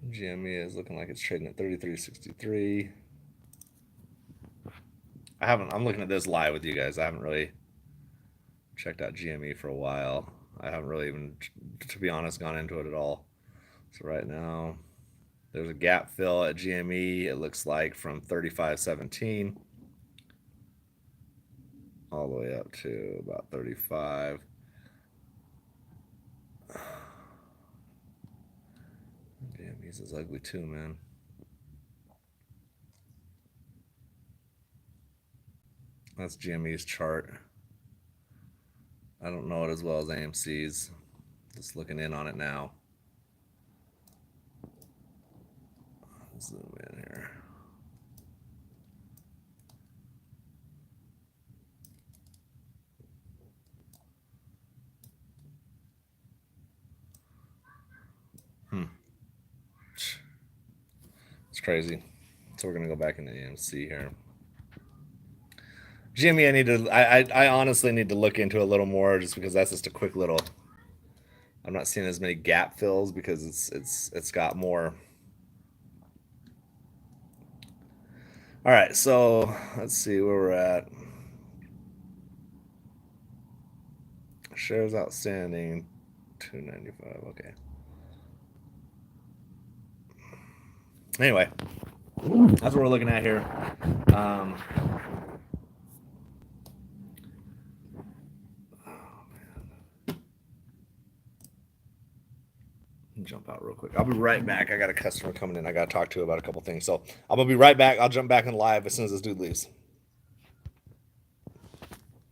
GME is looking like it's trading at 33.63. I'm looking at this live with you guys. I haven't really checked out GME for a while. I haven't really even, to be honest, gone into it at all. So right now, there's a gap fill at GME. It looks like from 35.17 all the way up to about 35. GME's is ugly too, man. That's GME's chart. I don't know it as well as AMC's. Just looking in on it now. Zoom in here. It's crazy. So we're gonna go back into AMC here. GME, I need to. I honestly need to look into a little more, just because that's just a quick little. I'm not seeing as many gap fills because it's got more. All right, so let's see where we're at. Shares outstanding, 295. Okay. Anyway, that's what we're looking at here. Um, Jump out real quick. I'll be right back. I got a customer coming in. I got to talk to about a couple things. So I'm gonna be right back. I'll jump back in live as soon as this dude leaves.